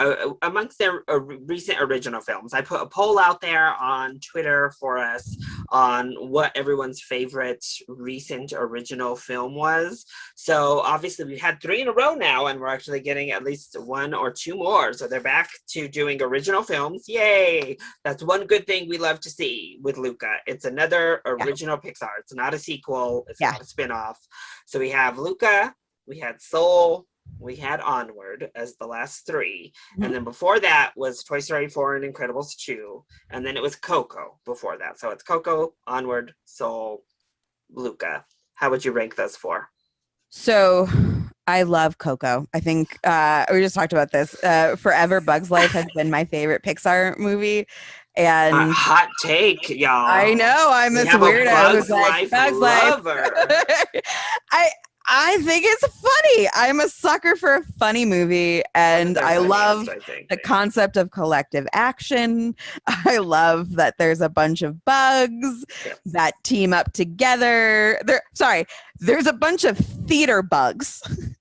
amongst their recent original films? I put a poll out there on Twitter for us on what everyone's favorite recent original film was. So obviously we've had 3 in a row now, and we're actually getting at least 1 or 2 more. So they're back to doing original films. Yay! That's one good thing we love to see with Luca. It's another original Pixar. It's not a sequel. It's not a spin-off. So we have Luca, we had Soul, we had Onward as the last 3. And then before that was Toy Story 4 and Incredibles 2. And then it was Coco before that. So it's Coco, Onward, Soul, Luca. How would you rank those 4? So I love Coco. I think we just talked about this. Forever Bug's Life has been my favorite Pixar movie. And hot take, y'all. I know, I'm this weirdo who's like, Bug's Life. I think it's funny. I'm a sucker for a funny movie, and I love the concept of collective action. I love that there's a bunch of bugs that team up together. There's a bunch of theater bugs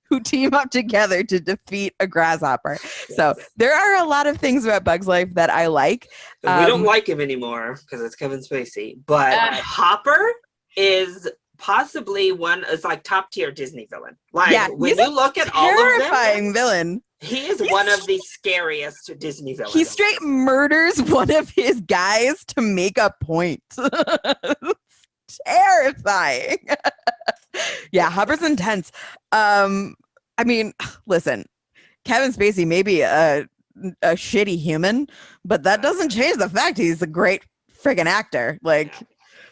who team up together to defeat a grasshopper. Yes. So there are a lot of things about Bug's Life that I like. We don't like him anymore because it's Kevin Spacey, but Hopper is possibly it's like top tier Disney villain. Like when you look at all of them, terrifying villain. He's one of the scariest Disney villains. He straight murders one of his guys to make a point. Terrifying. Yeah, Hopper's intense. I mean, listen, Kevin Spacey may be a shitty human, but that doesn't change the fact he's a great friggin' actor. Like,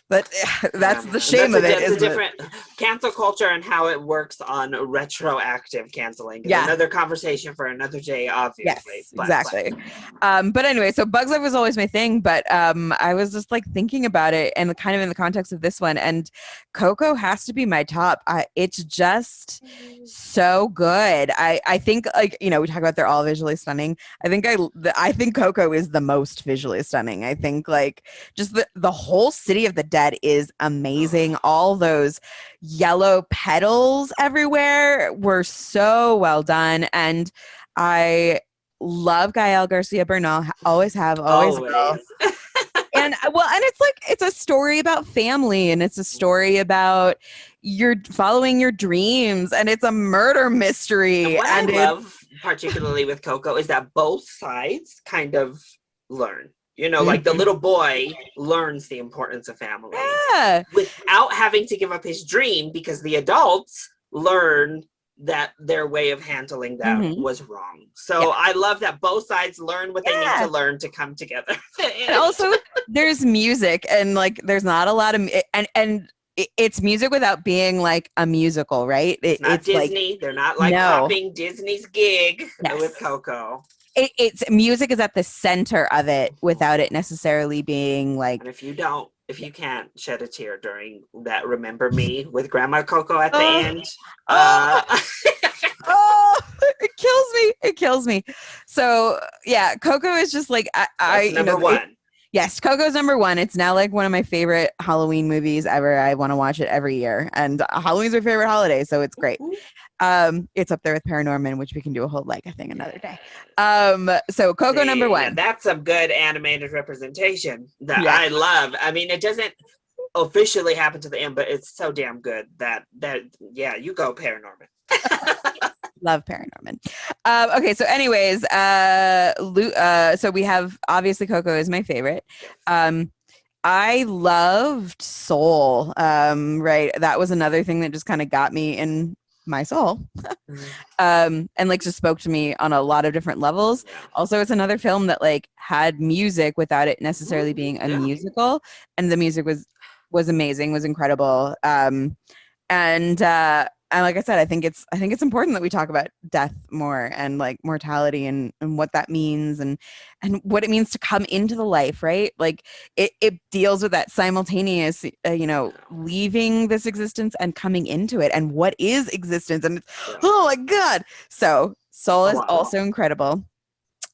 but that's the shame of it. It's a different cancel culture and how it works on retroactive canceling. Yeah. Another conversation for another day, obviously. Yes, exactly. But anyway, so Bug's Life was always my thing, but I was just like thinking about it and kind of in the context of this one, and Coco has to be my top. It's just so good. I think, like, you know, we talk about they're all visually stunning. I think Coco is the most visually stunning. I think like just the whole City of the Dead is amazing. All those yellow petals everywhere were so well done, and I love Gael Garcia Bernal. Always have, always will. And it's like, it's a story about family, and it's a story about you're following your dreams, and it's a murder mystery. And what I love particularly with Coco is that both sides kind of learn. You know, like the little boy learns the importance of family without having to give up his dream, because the adults learn that their way of handling that Mhm. was wrong. So Yeah. I love that both sides learn what they need to Yeah. learn to come together. And also there's music and like there's not a lot of it's music without being like a musical, right? It's not It's like Disney. They're not like no. copying Disney's gig with Yes. Coco. It's music is at the center of it without it Mhm. necessarily being And like if you can't shed a tear during that "Remember Me" with Grandma Coco at the oh, end, oh, uh, oh, it kills me. It kills me. So yeah, Coco is just like that's number one. yes, Coco's number one. It's now like one of my favorite Halloween movies ever. I want to watch it every year, and Halloween's my favorite holiday, so it's great. It's up there with Paranorman, which we can do a whole like a thing another day. So Coco number See, now one. that's some good animated representation that Yeah, I love. I mean, it doesn't officially happen to the end, but it's so damn good that yeah, you go Paranorman. love Paranorman. Okay, so anyways, so we have obviously Coco is my favorite. Yes. I loved Soul. Right, that was another thing that just kind of got me in my soul. And like just spoke to me on a lot of different levels. Yeah. Also, it's another film that like had music without it necessarily being a Yeah. musical, and the music was amazing, was incredible. And like I said, I think it's important that we talk about death more and like mortality and what that means and what it means to come into the life, right? Like it deals with that simultaneous, leaving this existence and coming into it and what is existence. And it's, Yeah. oh my God. So Soul is wow. also incredible.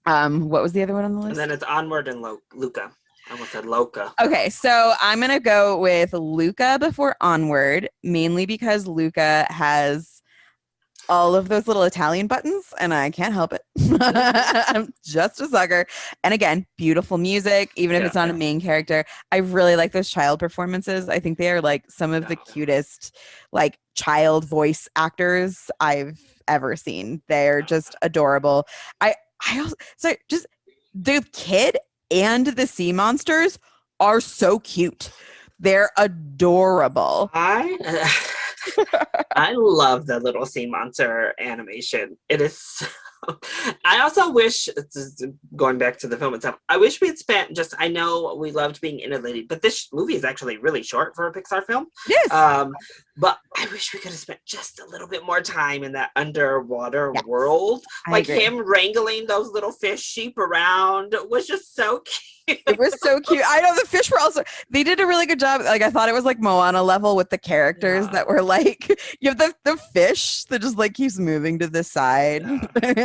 What was the other one on the list? And then it's Onward and Luca. I almost said Loca. Okay, so I'm gonna go with Luca before Onward, mainly because Luca has all of those little Italian buttons, and I can't help it. I'm just a sucker. And again, beautiful music, even if it's not a main character. I really like those child performances. I think they are like some of the cutest, like child voice actors I've ever seen. They're just adorable. I also so just the kid and the sea monsters are so cute. They're adorable. I love the little sea monster animation. It is so... I also wish, going back to the film itself, I wish we had spent just, I know we loved being in Italy, but this movie is actually really short for a Pixar film. Yes. But I wish we could have spent just a little bit more time in that underwater world. I agree. Him wrangling those little fish sheep around was just so cute. It was so cute. I know the fish were also, they did a really good job. Like I thought it was like Moana level with the characters that were like, you have the fish that just like keeps moving to the side.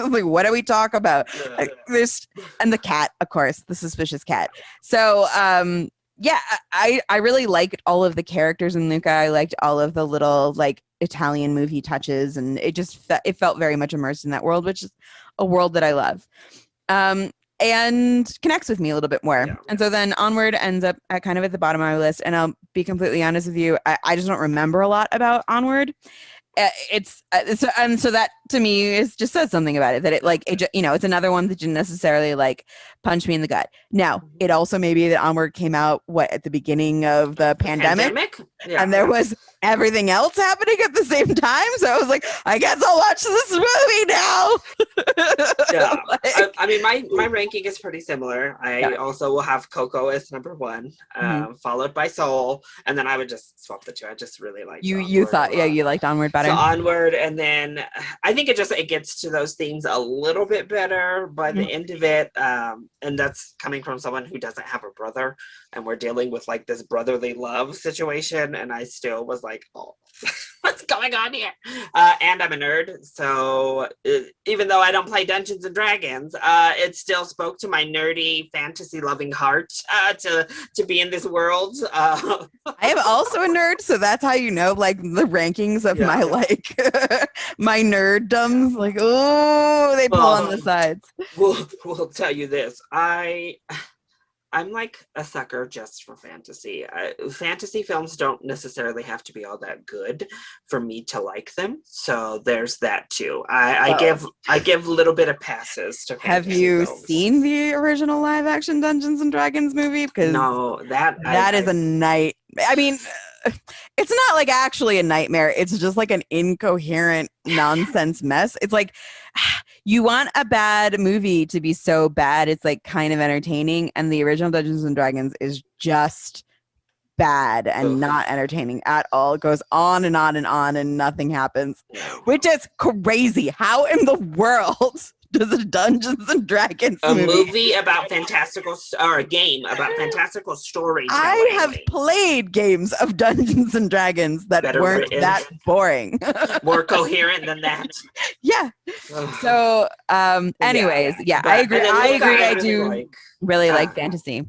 Like, what do we talk about? Like, and the cat, of course, the suspicious cat. So yeah, I really liked all of the characters in Luca. I liked all of the little like Italian movie touches, and it just it felt very much immersed in that world, which is a world that I love. And connects with me a little bit more. Yeah. And so then Onward ends up at kind of at the bottom of my list. And I'll be completely honest with you, I just don't remember a lot about Onward. So that to me is just says something about it, that it like it's another one that didn't necessarily like punch me in the gut. Now it also may be that Onward came out at the beginning of the pandemic? Yeah, and there was everything else happening at the same time, so I was like, I guess I'll watch this movie now. Yeah. I mean, my ranking is pretty similar. I also will have Coco as number one, followed by Soul, and then I would just swap the two. I just really like you thought you liked Onward better. So Onward, and then I think it gets to those themes a little bit better by the end of it, and that's coming from someone who doesn't have a brother, and we're dealing with like this brotherly love situation, and I still was like, oh, what's going on here? And I'm a nerd, so even though I don't play Dungeons and Dragons, it still spoke to my nerdy fantasy loving heart to be in this world. I am also a nerd, so that's how you know like the rankings of my like my nerddoms. Like, oh, they pull on the sides. We'll tell you this. I'm like a sucker just for fantasy. Fantasy films don't necessarily have to be all that good for me to like them. So there's that too. I give a little bit of passes to fantasy Have you films. seen the original live action Dungeons and Dragons movie? Because no, that is a night. I mean, it's not like actually a nightmare. It's just like an incoherent nonsense mess. It's like you want a bad movie to be so bad it's like kind of entertaining, and the original Dungeons and Dragons is just bad and not entertaining at all. It goes on and on and on and nothing happens, which is crazy. How in the world does a Dungeons and Dragons movie about fantastical, or a game about fantastical storytelling? I have played games of Dungeons and Dragons that weren't that boring. More coherent than that. Yeah. So, anyways, yeah, I agree. I do really like fantasy.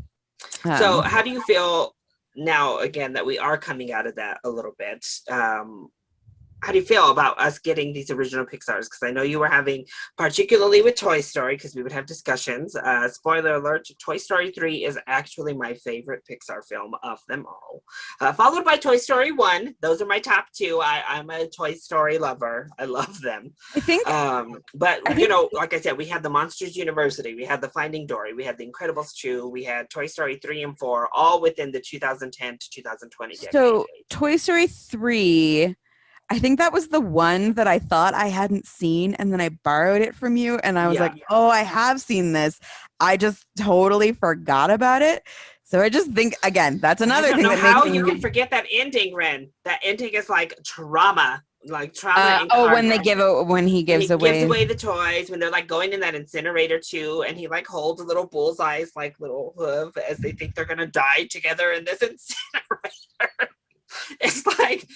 So how do you feel now, again, that we are coming out of that a little bit? How do you feel about us getting these original Pixars? Because I know you were having, particularly with Toy Story, because we would have discussions. Spoiler alert, Toy Story 3 is actually my favorite Pixar film of them all. Followed by Toy Story 1. Those are my top two. I'm a Toy Story lover. I love them. I think, you know, like I said, we had the Monsters University, we had the Finding Dory, we had the Incredibles 2, we had Toy Story 3 and 4, all within the 2010 to 2020 decade. So Toy Story 3... I think that was the one that I thought I hadn't seen, and then I borrowed it from you, and I was like, oh, I have seen this. I just totally forgot about it. So I just think, again, that's another thing that makes me... you can forget that ending, Ren. That ending is like trauma. Like trauma. When he gives away the toys, when they're like going in that incinerator too, and he like holds little bullseyes, like little hoof, as they think they're gonna die together in this incinerator. It's like...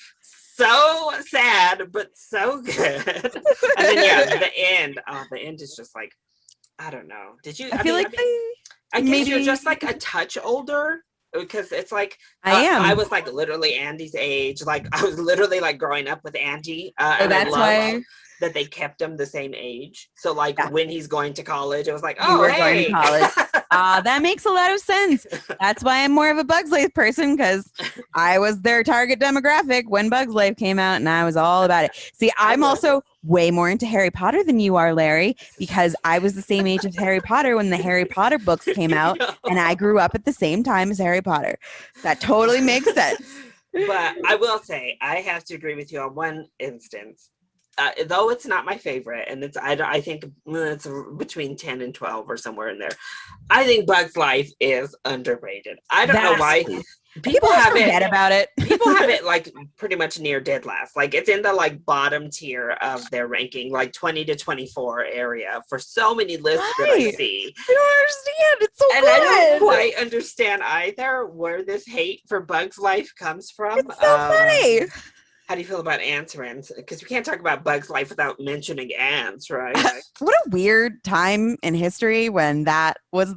so sad, but so good. And then the end. The end is just like, I don't know. Did you? I guess you're just like a touch older, because it's like I was like literally Andy's age. Like I was literally like growing up with Andy. And that's why that they kept him the same age. So like when he's going to college, it was like, oh, going to college. That makes a lot of sense. That's why I'm more of a Bugs Life person, because I was their target demographic when Bugs Life came out, and I was all about it. See, I'm also way more into Harry Potter than you are, Larry, because I was the same age as Harry Potter when the Harry Potter books came out, and I grew up at the same time as Harry Potter. That totally makes sense. But I will say, I have to agree with you on one instance. Though it's not my favorite, and I think it's between 10 and 12 or somewhere in there. I think Bugs Life is underrated. I don't know why people forget about it. People have it like pretty much near dead last. Like it's in the like bottom tier of their ranking, like 20 to 24 area for so many lists that I see. I don't understand. It's so good. I don't quite understand either where this hate for Bugs Life comes from. It's so funny. How do you feel about ants, Ren? Because we can't talk about Bugs Life without mentioning ants, right? What a weird time in history when that was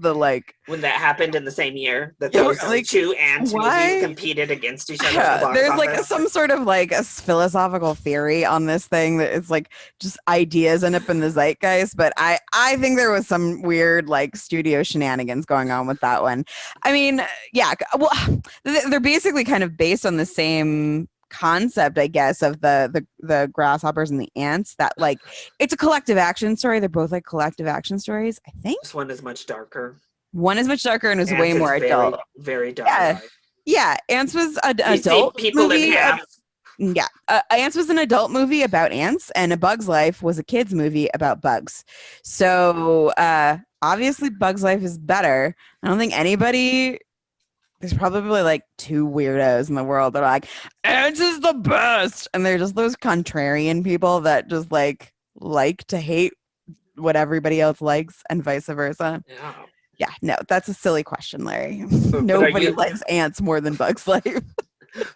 when that happened in the same year that those two ant movies competed against each other. There's like some sort of like a philosophical theory on this thing that it's like just ideas end up in the zeitgeist, but I think there was some weird like studio shenanigans going on with that one. I mean, yeah, well, they're basically kind of based on the same concept, I guess, of the grasshoppers and the ants, that like it's a collective action story. They're both like collective action stories, I think. This one is much darker. One is much darker and is way more adult. Very dark. Yeah. Ants was an adult movie. Ants was an adult movie about ants, and A Bug's Life was a kid's movie about bugs. So obviously Bug's Life is better. I don't think anybody... There's probably like two weirdos in the world that are like, ants is the best. And they're just those contrarian people that just like to hate what everybody else likes and vice versa. Yeah, no, that's a silly question, Larry. Nobody likes ants more than Bugs Life.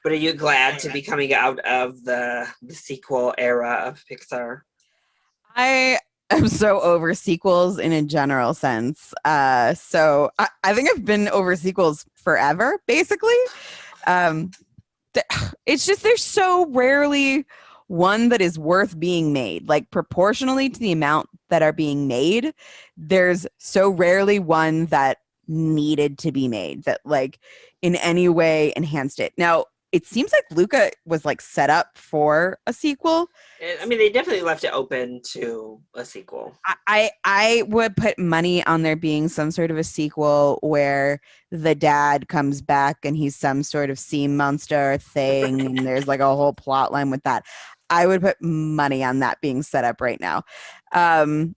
But are you glad to be coming out of the sequel era of Pixar? I'm so over sequels in a general sense. So I think I've been over sequels forever, basically. It's just there's so rarely one that is worth being made. Like proportionally to the amount that are being made, there's so rarely one that needed to be made that like in any way enhanced it. Now, it seems like Luca was like set up for a sequel. I mean, they definitely left it open to a sequel. I would put money on there being some sort of a sequel where the dad comes back and he's some sort of sea monster thing, and there's like a whole plot line with that. I would put money on that being set up right now. I'm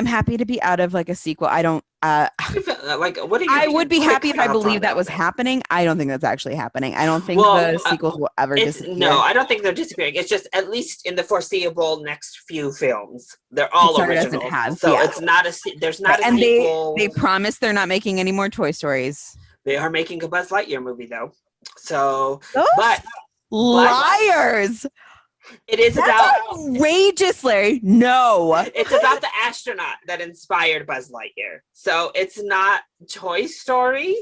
happy to be out of like a sequel. I don't Like, what do you? I would be put a happy if I cutoff believe on that was then? happening. I don't think that's actually happening. I don't think Well, the sequels will ever it's disappear. no, I don't think they're disappearing. It's just at least in the foreseeable next few films, they're all Pixar doesn't originals. have, So yeah. it's not there's Right. not a And sequel. they promise they're not making any more Toy Stories. They are making a Buzz Lightyear movie though. So, Those but liars. it is That's about outrageous, Larry. No. it's about the astronaut that inspired Buzz Lightyear. So it's not Toy Story.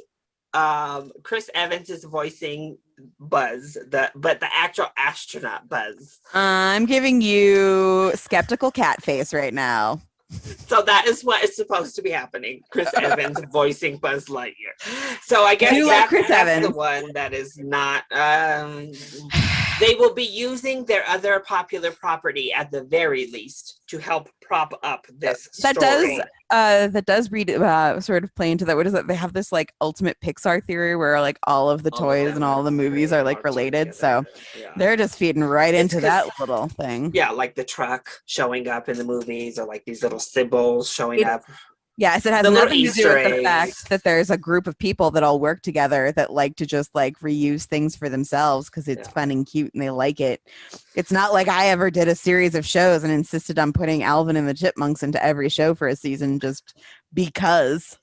Chris Evans is voicing Buzz, but the actual astronaut Buzz. I'm giving you skeptical cat face right now. So that is what is supposed to be happening. Chris Evans voicing Buzz Lightyear. So I guess that's the one that is not. They will be using their other popular property at the very least to help prop up this story. That does read sort of play into that. What is it? They have this like ultimate Pixar theory where like all of the toys and all the movies are like related. So they're just feeding right into that little thing. Yeah, like the truck showing up in the movies, or like these little symbols showing up. Yes, it has nothing to do with the fact that there's a group of people that all work together that like to just like reuse things for themselves because it's fun and cute and they like it. It's not like I ever did a series of shows and insisted on putting Alvin and the Chipmunks into every show for a season just because.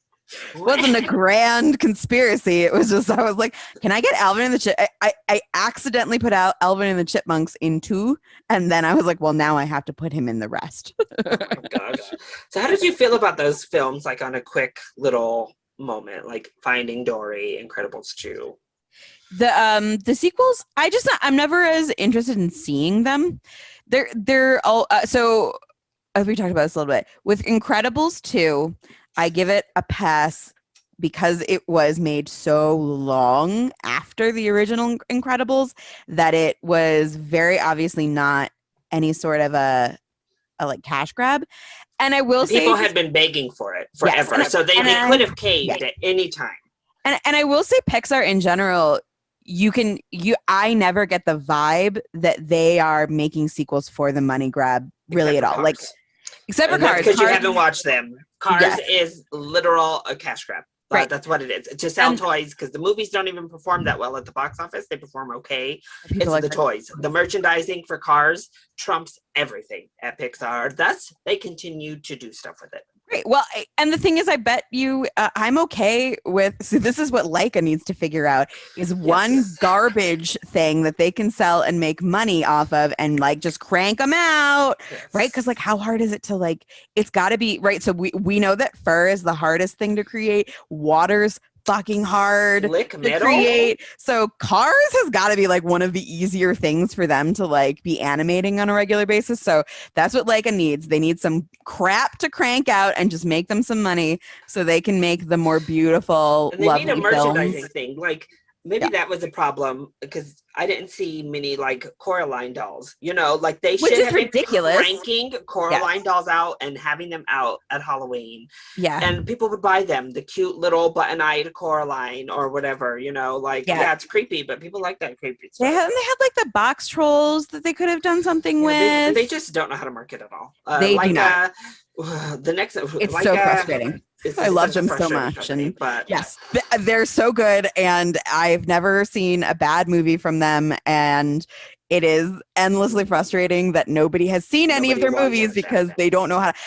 It wasn't a grand conspiracy. It was just, I was like, can I get Alvin and the Chip? I accidentally put out Alvin and the Chipmunks in 2. And then I was like, well, now I have to put him in the rest. Oh my gosh. So how did you feel about those films, like on a quick little moment, like Finding Dory, Incredibles 2? The sequels, I'm never as interested in seeing them. They're all, so as we talked about this a little bit, with Incredibles 2, I give it a pass because it was made so long after the original Incredibles that it was very obviously not any sort of a like cash grab. And I will say people had been begging for it forever, yes, so they could have caved at any time. And I will say Pixar in general, I never get the vibe that they are making sequels for the money grab really at all. Cars. Like except for Cars. Because you haven't watched them. Cars is literal a cash grab. Right. That's what it is. To sell toys, because the movies don't even perform that well at the box office. They perform okay. It's like the toys. The merchandising for Cars trumps everything at Pixar. Thus, they continue to do stuff with it. Great. Well, and the thing is, I bet you I'm okay with, so this is what Leica needs to figure out, is one garbage thing that they can sell and make money off of and like just crank them out, right? Because like how hard is it to like, it's got to be, right? So we know that fur is the hardest thing to create. Water's fucking hard to create. So Cars has got to be like one of the easier things for them to like be animating on a regular basis. So that's what Leica needs. They need some crap to crank out and just make them some money so they can make the more beautiful, and they lovely need a merchandising films. thing. Like maybe that was a problem because I didn't see many like Coraline dolls, you know, like they should have been cranking Coraline dolls out and having them out at Halloween. Yeah. And people would buy them, the cute little button-eyed Coraline or whatever, you know, like it's creepy, but people like that creepy stuff. They had like the box trolls that they could have done something with. They just don't know how to market at all. They do not. The next it's so frustrating. I love them so much. And yes, they're so good. And I've never seen a bad movie from them. And it is endlessly frustrating that nobody has seen any of their movies because they don't know how to.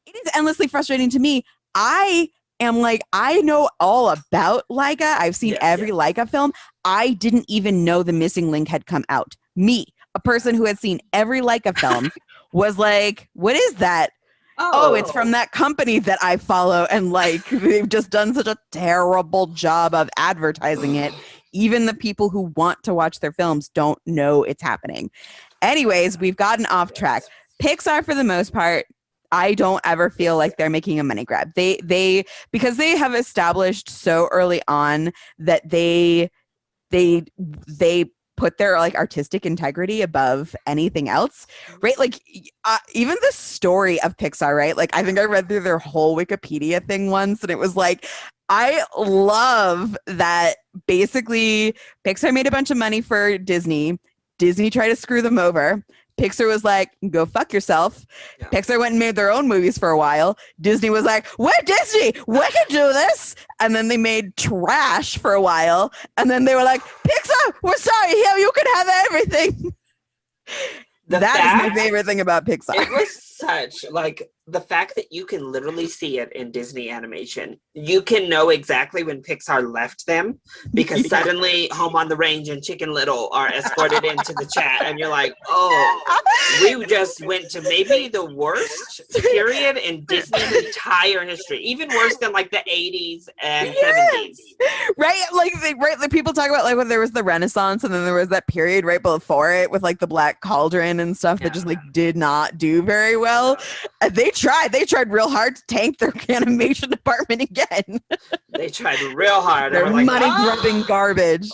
It is endlessly frustrating to me. I am like, I know all about Leica. I've seen every Leica film. I didn't even know The Missing Link had come out. Me, a person who had seen every Leica film, was like, what is that? Oh, it's from that company that I follow. And like, they've just done such a terrible job of advertising it. Even the people who want to watch their films don't know it's happening. Anyways, we've gotten off track. Pixar, for the most part, I don't ever feel like they're making a money grab. They because they have established so early on that they they put their like artistic integrity above anything else, right? Like even the story of Pixar, right? Like I think I read through their whole Wikipedia thing once, and it was like, I love that basically Pixar made a bunch of money for Disney. Disney tried to screw them over. Pixar was like, go fuck yourself. Yeah. Pixar went and made their own movies for a while. Disney was like, we're Disney. We can do this. And then they made trash for a while. And then they were like, Pixar, we're sorry. Here, you can have everything. That is my favorite thing about Pixar. It was such, like, the fact that you can literally see it in Disney animation. You can know exactly when Pixar left them, because suddenly Home on the Range and Chicken Little are escorted into the chat, and you're like, oh, we just went to maybe the worst period in Disney's entire history, even worse than like the 80s and 70s. Right? Like people talk about like when there was the Renaissance, and then there was that period right before it with like the Black Cauldron and stuff that just like did not do very well. They tried real hard to tank their animation department again. They tried real hard. They're like, money grubbing garbage.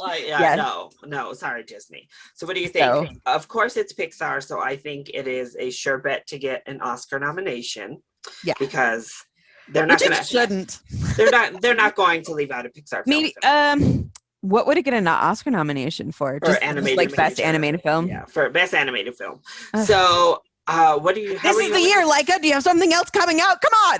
No, sorry, Disney. So what do you think? So, of course it's Pixar, so I think it is a sure bet to get an Oscar nomination. Yeah. Because they're not shouldn't. They're not going to leave out a Pixar film. Maybe what would it get an Oscar nomination for? Just animated, like best animated film? Yeah, for best animated film. So what do you? This is the year, Leica. Do you have something else coming out? Come on.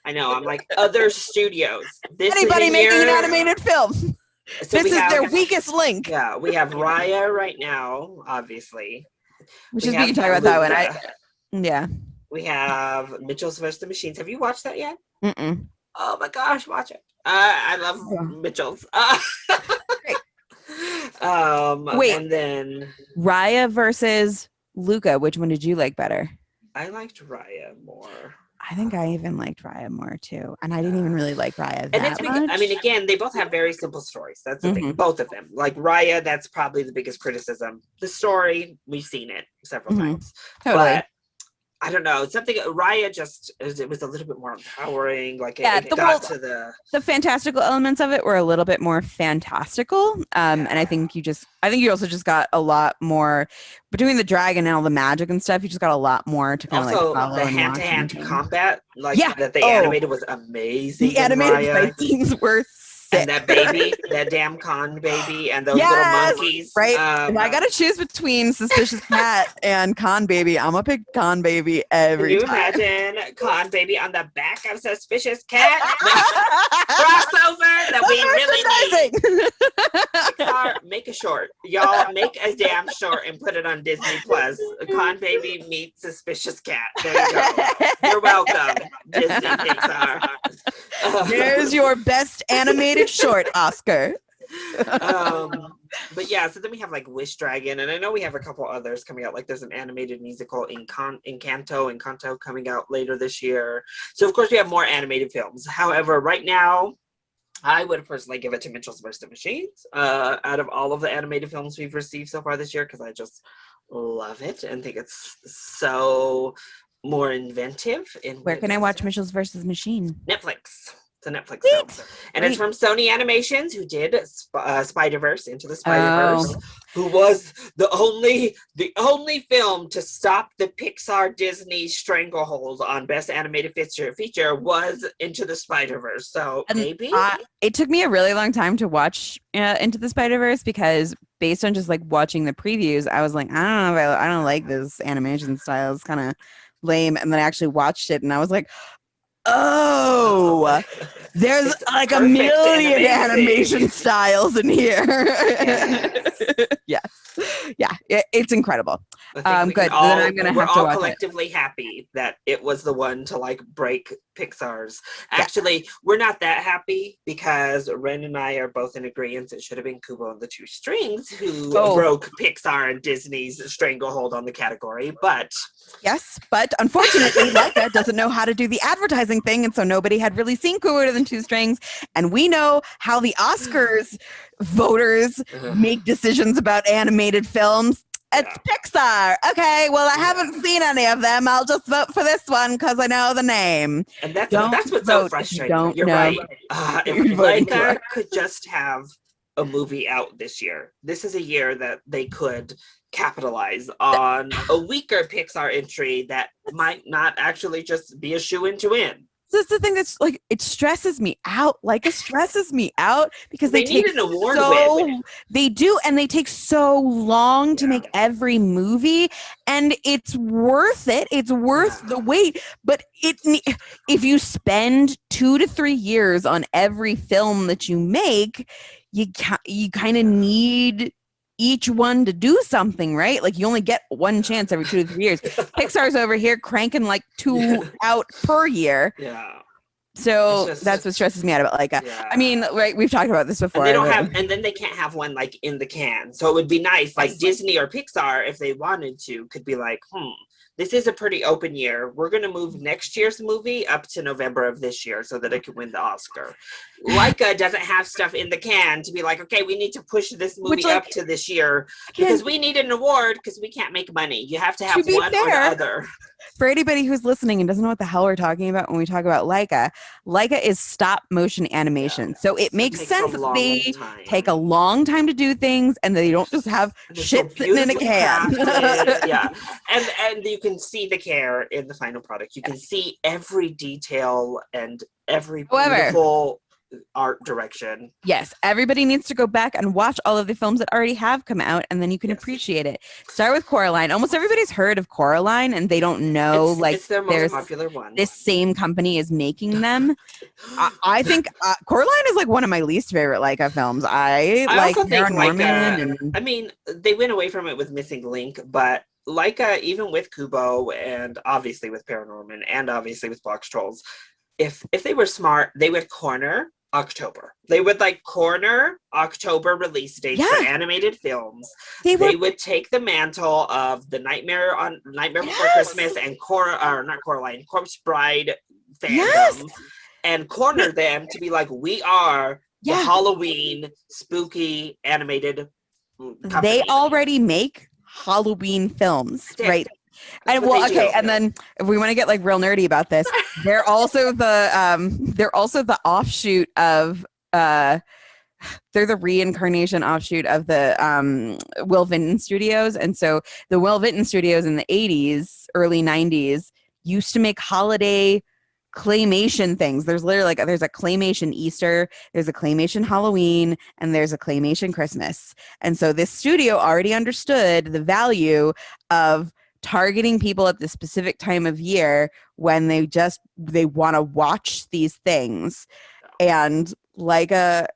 I know. I'm like other studios. Anybody making an animated film? So this is their weakest link. Yeah, we have Raya right now, obviously. We can talk about that one. Yeah. We have Mitchell's vs. the Machines. Have you watched that yet? Mm-mm. Oh my gosh, watch it. I love Mitchell's. Wait. And then Raya versus Luca, which one did you like better? I liked Raya more. I think I even liked Raya more too. And I didn't even really like Raya that much. I mean, again, they both have very simple stories. That's the thing. Both of them. Like Raya, that's probably the biggest criticism. The story, we've seen it several times. Totally. But I don't know. Something Raya it was a little bit more empowering. Like it got to the fantastical elements of it were a little bit more fantastical. And I think you also just got a lot more between the dragon and all the magic and stuff. You just got a lot more to kind of like follow. The hand-to-hand combat, that they animated was amazing. The animated fight scenes were and that baby, that damn Con baby, and those little monkeys. Right. If I gotta choose between Suspicious Cat and Con Baby, I'm gonna pick Con Baby every time. Can you imagine Con Baby on the back of Suspicious Cat? Crossover that we really need. Pixar, make a short. Y'all make a damn short and put it on Disney Plus. Con Baby meets Suspicious Cat. There you go. You're welcome, Disney Pixar. There's your best animated short, Oscar. But yeah, so then we have like Wish Dragon, and I know we have a couple others coming out. Like there's an animated musical Encanto coming out later this year. So of course we have more animated films. However, right now, I would personally give it to Mitchell's vs. the Machines out of all of the animated films we've received so far this year, because I just love it and think it's so more inventive. Where can I watch Mitchell's vs. Machine? Netflix. It's a Netflix film. And it's from Sony Animations, who did Spider-Verse, Into the Spider-Verse, who was the only film to stop the Pixar Disney stranglehold on Best Animated Feature was Into the Spider-Verse. So maybe it took me a really long time to watch Into the Spider-Verse, because based on just like watching the previews, I was like, I don't know, I don't like this animation style. It's kind of lame. And then I actually watched it, and I was like, oh, there's like a million animation styles in here. Yes. Yeah, it's incredible. Good. Then I'm gonna have to watch collectively happy that it was the one to like break Pixar's. Actually, we're not that happy, because Ren and I are both in agreement it should have been Kubo and the Two Strings who broke Pixar and Disney's stranglehold on the category. But unfortunately, Leica doesn't know how to do the advertising thing, and so nobody had really seen Kubo and the Two Strings. And we know how the Oscars voters make decisions about animated films. It's Pixar. Okay, well, I haven't seen any of them. I'll just vote for this one because I know the name. And that's what's so frustrating. You're right. If Leica could just have a movie out this year. This is a year that they could capitalize on a weaker Pixar entry that might not actually just be a shoe-in to win. That's the thing that's like, it stresses me out. Like, it stresses me out because They need an award win. they do, and they take so long to Yeah. make every movie, and it's worth it. It's worth the wait. But if you spend 2 to 3 years on every film that you make, you kind of need each one to do something, right? Like, you only get one chance every 2 to 3 years. Pixar's over here cranking like 2 out per year. Yeah. So that's what stresses me out about Leica. Yeah. I mean, right, we've talked about this before. And they don't have, and then they can't have one like in the can. So it would be nice, like Disney or Pixar, if they wanted to, could be like, this is a pretty open year. We're going to move next year's movie up to November of this year so that it can win the Oscar. Leica doesn't have stuff in the can to be like, okay, we need to push this movie up to this year because we need an award because we can't make money. You have to have one or the other. For anybody who's listening and doesn't know what the hell we're talking about when we talk about Leica is stop motion animation. Yeah. So it makes sense that they take a long time to do things and they don't just have shit so sitting in a can. Yeah. And you can see the care in the final product. You can see every detail and every beautiful art direction. Yes, everybody needs to go back and watch all of the films that already have come out, and then you can appreciate it. Start with Coraline. Almost everybody's heard of Coraline, and they don't know it's their most popular one. This same company is making them. I think Coraline is like one of my least favorite Leica films. I like Paranorman. I mean, they went away from it with Missing Link, but Leica, even with Kubo and obviously with Paranorman and obviously with Box Trolls, if they were smart, they would corner October. They would corner October release dates for animated films. They would take the mantle of the Nightmare Before Christmas and Corpse Bride fandom and corner them to be like, we are the Halloween spooky animated company. They already make Halloween films, right? And and then if we want to get real nerdy about this, they're also the offshoot of they're the reincarnation offshoot of the Will Vinton Studios. And so the Will Vinton Studios in the 80s, early 90s used to make holiday claymation things. There's literally there's a claymation Easter, there's a claymation Halloween, and there's a claymation Christmas. And so this studio already understood the value of targeting people at the specific time of year when they want to watch these things. And the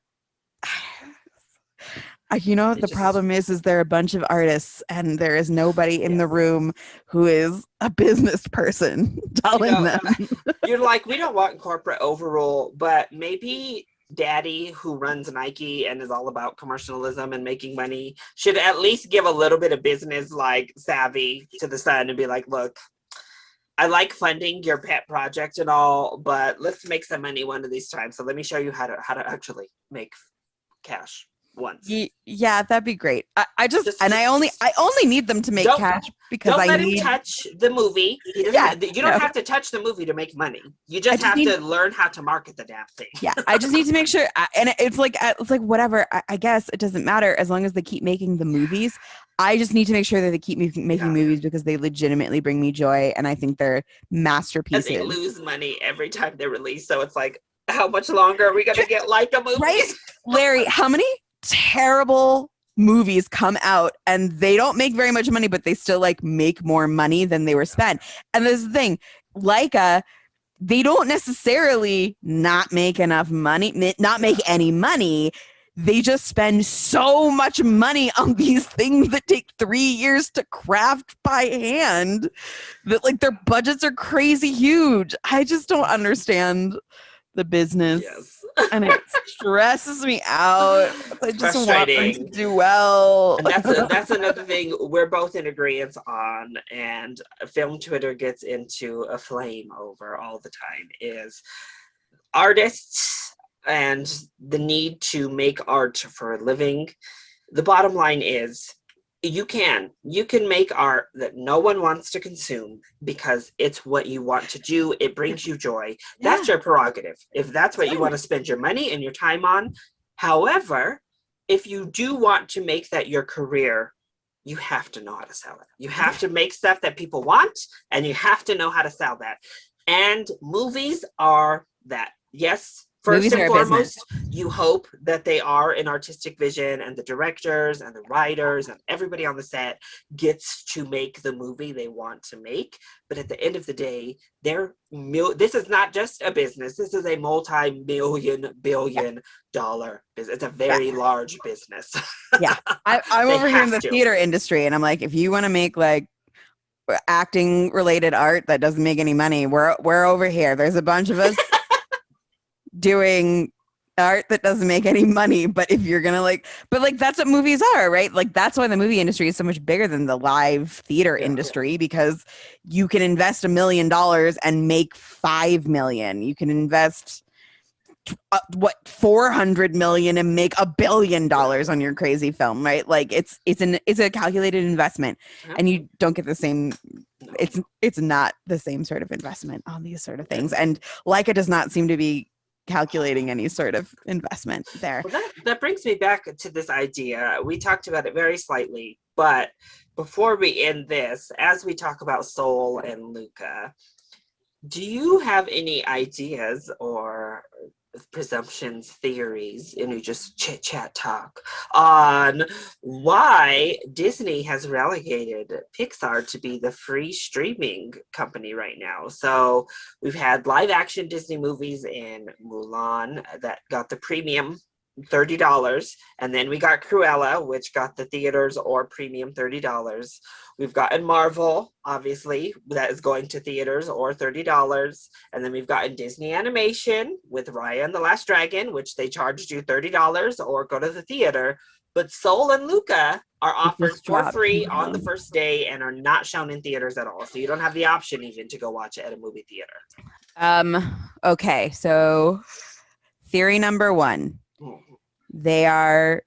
problem is there are a bunch of artists and there is nobody in the room who is a business person telling them. You're like, we don't want corporate overrule, but maybe Daddy, who runs Nike and is all about commercialism and making money, should at least give a little bit of business savvy to the son and be like, look, I like funding your pet project and all, but let's make some money one of these times. So let me show you how to actually make cash once. Yeah, that'd be great. I only need them to make cash because don't let him touch the movie. You don't have to touch the movie to make money. You just have to learn how to market the damn thing. Yeah, I just need to make sure. And it's like whatever. I guess it doesn't matter as long as they keep making the movies. I just need to make sure that they keep making movies because they legitimately bring me joy, and I think they're masterpieces. And they lose money every time they're released, so it's like, how much longer are we gonna get a movie? Right, Larry? How many terrible movies come out and they don't make very much money, but they still make more money than they were spent? And this is the thing, Leica, they don't necessarily not make enough money, not make any money. They just spend so much money on these things that take 3 years to craft by hand that their budgets are crazy huge. I just don't understand the business. And it stresses me out. I just want them to do well. And that's another thing we're both in agreement on, and film Twitter gets into a flame over all the time, is artists and the need to make art for a living. The bottom line is you can make art that no one wants to consume because it's what you want to do. It brings you joy. That's your prerogative. If that's what you want to spend your money and your time on. However, if you do want to make that your career, you have to know how to sell it. You have to make stuff that people want, and you have to know how to sell that. And movies are that. Yes, first Movies and are a business. foremost, you hope that they are an artistic vision, and the directors and the writers and everybody on the set gets to make the movie they want to make. But at the end of the day, this is not just a business. This is a multi-million billion dollar business. It's a very large business. Yeah. I'm They over here in have the to. theater industry, and I'm like, if you want to make like acting related art that doesn't make any money, we're over here. There's a bunch of us doing art that doesn't make any money. But if you're gonna but that's what movies are, right? Like that's why the movie industry is so much bigger than the live theater industry, because you can invest $1 million and make 5 million. You can invest 400 million and make $1 billion on your crazy film, right? Like it's a calculated investment, and you don't get the same. It's not the same sort of investment on these sort of things, and Leica does not seem to be calculating any sort of investment there. Well, that brings me back to this idea. We talked about it very slightly, but before we end this, as we talk about Soul and Luca, do you have any ideas or presumptions, theories, just chit chat talk on why Disney has relegated Pixar to be the free streaming company right now? So we've had live action Disney movies in Mulan that got the premium $30, and then we got Cruella, which got the theaters or premium $30. We've gotten Marvel, obviously, that is going to theaters or $30, and then we've gotten Disney Animation with Raya and the Last Dragon, which they charged you $30 or go to the theater. But Soul and Luca are offered for free on the first day and are not shown in theaters at all, so you don't have the option even to go watch it at a movie theater. Okay, so theory number one. They are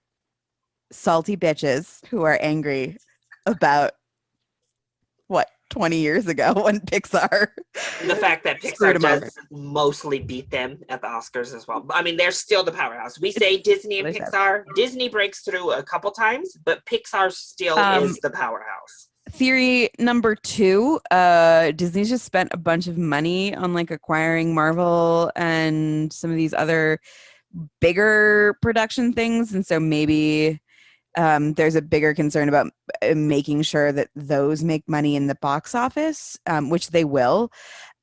salty bitches who are angry about 20 years ago when Pixar. The fact that Pixar does mostly beat them at the Oscars as well. I mean, they're still the powerhouse. We say Disney and Pixar. Disney breaks through a couple times, but Pixar still is the powerhouse. Theory number two, Disney's just spent a bunch of money on acquiring Marvel and some of these other bigger production things, and so maybe there's a bigger concern about making sure that those make money in the box office, which they will.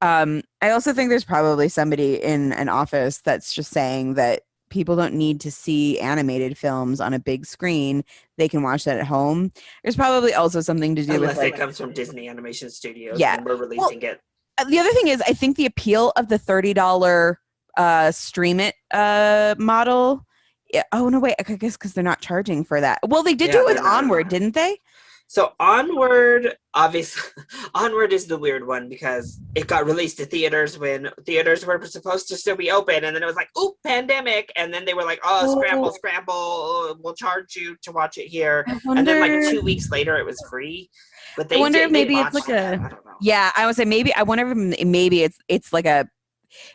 I also think there's probably somebody in an office that's just saying that people don't need to see animated films on a big screen. They can watch that at home. There's probably also something to do with it comes from Disney Animation Studios. Yeah, and we're releasing it. The other thing is, I think the appeal of the $30 stream it model. Oh no, wait, I guess because they're not charging for that. Well, they did do it with Onward, didn't they? So Onward, obviously, Onward is the weird one because it got released to theaters when theaters were supposed to still be open, and then it was like, oh, pandemic, and then they were like, oh, scramble, we'll charge you to watch it here, and then 2 weeks later it was free. But they I wonder if maybe it's like I don't know. Yeah, I would say maybe. I wonder if maybe it's like a.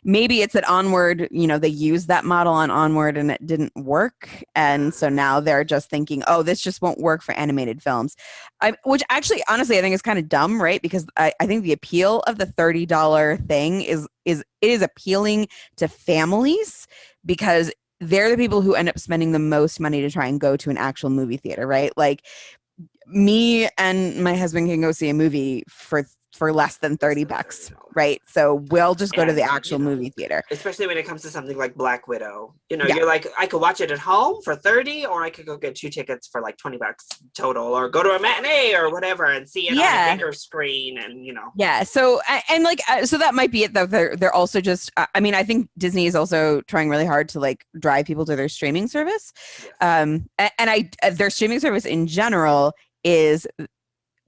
Maybe it's that Onward, they used that model on Onward and it didn't work. And so now they're just thinking, oh, this just won't work for animated films. Which actually, honestly, I think is kind of dumb, right? Because I think the appeal of the $30 thing is it is appealing to families because they're the people who end up spending the most money to try and go to an actual movie theater, right? Like me and my husband can go see a movie for less than $30, right? So we'll just go to the actual movie theater. Especially when it comes to something like Black Widow. You're like, I could watch it at home for $30, or I could go get 2 tickets for like $20 total, or go to a matinee or whatever and see it on a bigger screen, and Yeah. So so that might be it though. They're also just. I mean, I think Disney is also trying really hard to drive people to their streaming service, and their streaming service in general is.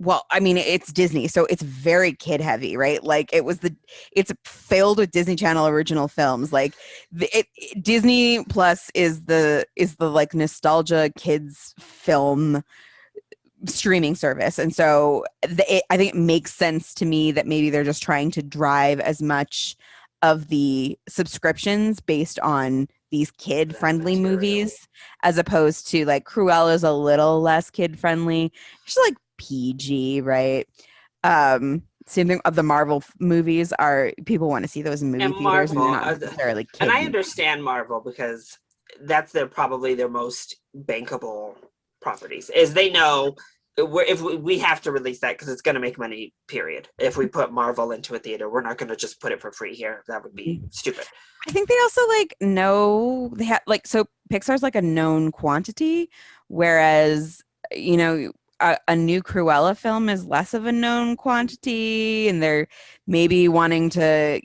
Well, I mean, it's Disney, so it's very kid heavy, right? Like it's filled with Disney Channel original films. Like Disney Plus is the nostalgia kids film streaming service, and so I think it makes sense to me that maybe they're just trying to drive as much of the subscriptions based on these kid That friendly material. movies, as opposed to like Cruella's a little less kid friendly. She's like PG, right? Same thing of the Marvel movies are people want to see those in movie And theaters and they're Marvel, not necessarily and kid I movies. understand Marvel because that's probably their most bankable properties. Is they know if we have to release that because it's going to make money. Period. If we put Marvel into a theater, we're not going to just put it for free here. That would be stupid. I think they also like know they have like so Pixar's like a known quantity, whereas you know a new Cruella film is less of a known quantity, and they're maybe wanting to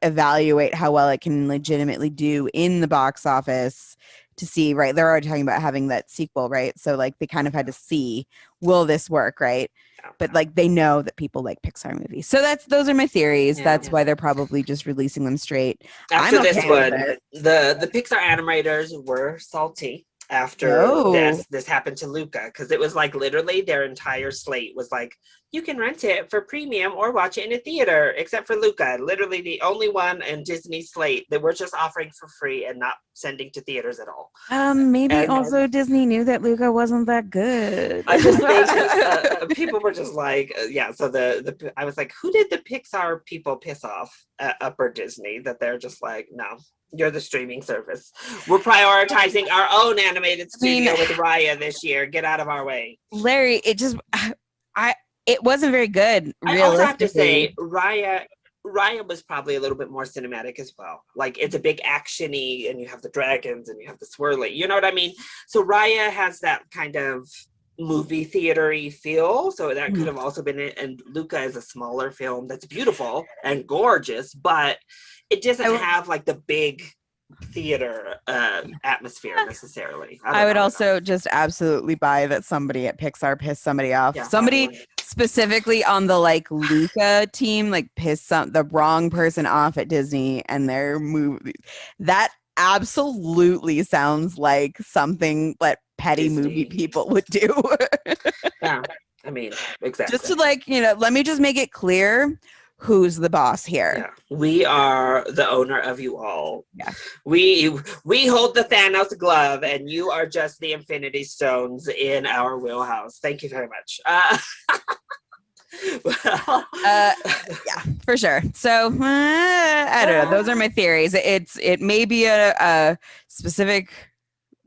evaluate how well it can legitimately do in the box office to see, right? They're already talking about having that sequel, right? So like they kind of had to see, will this work, right? But like they know that people like Pixar movies. So those are my theories. Yeah. That's why they're probably just releasing them straight. After I'm this okay with one, it. the Pixar animators were salty after Oh. this happened to Luca because it was like literally their entire slate was like you can rent it for premium or watch it in a theater, except for Luca, literally the only one in Disney's slate that we're just offering for free and not sending to theaters at all. Maybe And also Disney knew that Luca wasn't that good. I just think people were just like, yeah. So I was like, who did the Pixar people piss off at Upper Disney that they're just like, no, you're the streaming service. We're prioritizing our own animated studio with Raya this year. Get out of our way, Larry. It wasn't very good. I also have to say, Realistically, Raya was probably a little bit more cinematic as well. Like it's a big actiony, and you have the dragons and you have the swirly. You know what I mean? So Raya has that kind of movie theater-y feel. So that could have also been it. And Luca is a smaller film that's beautiful and gorgeous, but it doesn't have like the big theater atmosphere necessarily. I would also just absolutely buy that somebody at Pixar pissed somebody off. Yeah, somebody probably. Specifically on the like Luca team, like pissed the wrong person off at Disney and their movie. That absolutely sounds like something that petty Disney. movie people would do. Yeah, I mean, exactly. Just to let me just make it clear who's the boss here. Yeah, we are the owner of you all. Yeah. We hold the Thanos glove, and you are just the Infinity Stones in our wheelhouse. Thank you very much. Yeah, for sure. So I don't know. Those are my theories. It may be a specific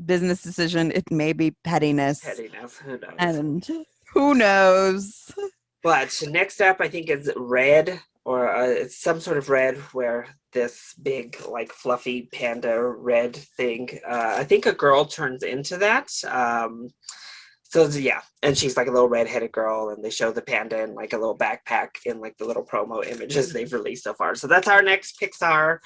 business decision. It may be pettiness. Who knows? And who knows? But next up, I think is Red, or it's some sort of red where this big, like, fluffy panda red thing. I think a girl turns into that. So yeah, and she's like a little redheaded girl, and they show the panda in like a little backpack in like the little promo images they've released so far. So that's our next Pixar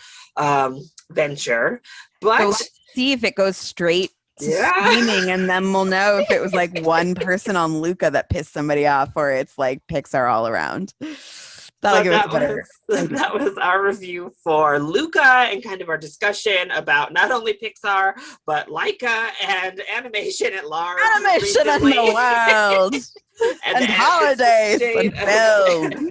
venture. But so let's see if it goes straight to streaming, and then we'll know if it was like one person on Luca that pissed somebody off, or it's like Pixar all around. That was our review for Luca and kind of our discussion about not only Pixar but Laika and animation at large. Animation in the world. and holidays and film.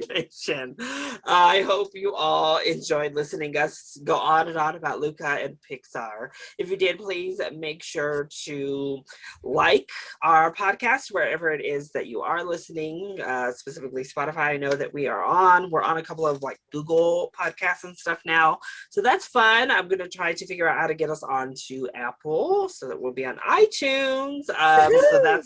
I hope you all enjoyed listening us go on and on about Luca and Pixar. If you did, please make sure to like our podcast wherever it is that you are listening, specifically Spotify. I know that we're on a couple of like Google podcasts and stuff now, so that's fun. I'm going to try to figure out how to get us onto Apple so that we'll be on iTunes. So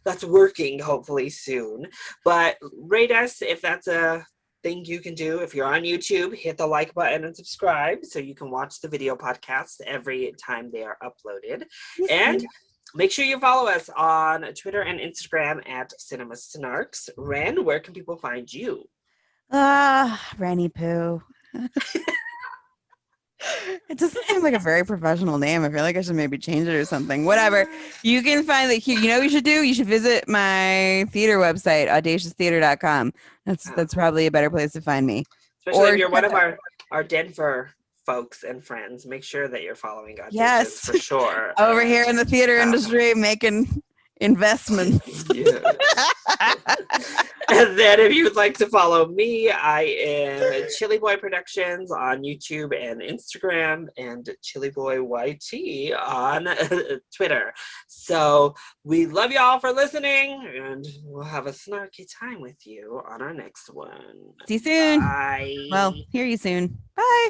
that's working hopefully soon. But rate us if that's a thing you can do. If you're on YouTube, hit the like button and subscribe so you can watch the video podcasts every time they are uploaded. And make sure you follow us on Twitter and Instagram at Cinema Snarks. Ren, where can people find you? Rennie Pooh. It doesn't seem like a very professional name. I feel like I should maybe change it or something. Whatever. You can find it here. You know what you should do? You should visit my theater website, audacioustheater.com. That's probably a better place to find me. Especially if you're one of our Denver folks and friends. Make sure that you're following Audacious for sure. Over here in the theater industry, making investments. Yeah. And then if you would like to follow me, I am ChillyBoy Productions on YouTube and Instagram, and ChillyBoy YT on Twitter. So we love you all for listening, and we'll have a snarky time with you on our next one. See you soon. Bye. Well, hear you soon. Bye.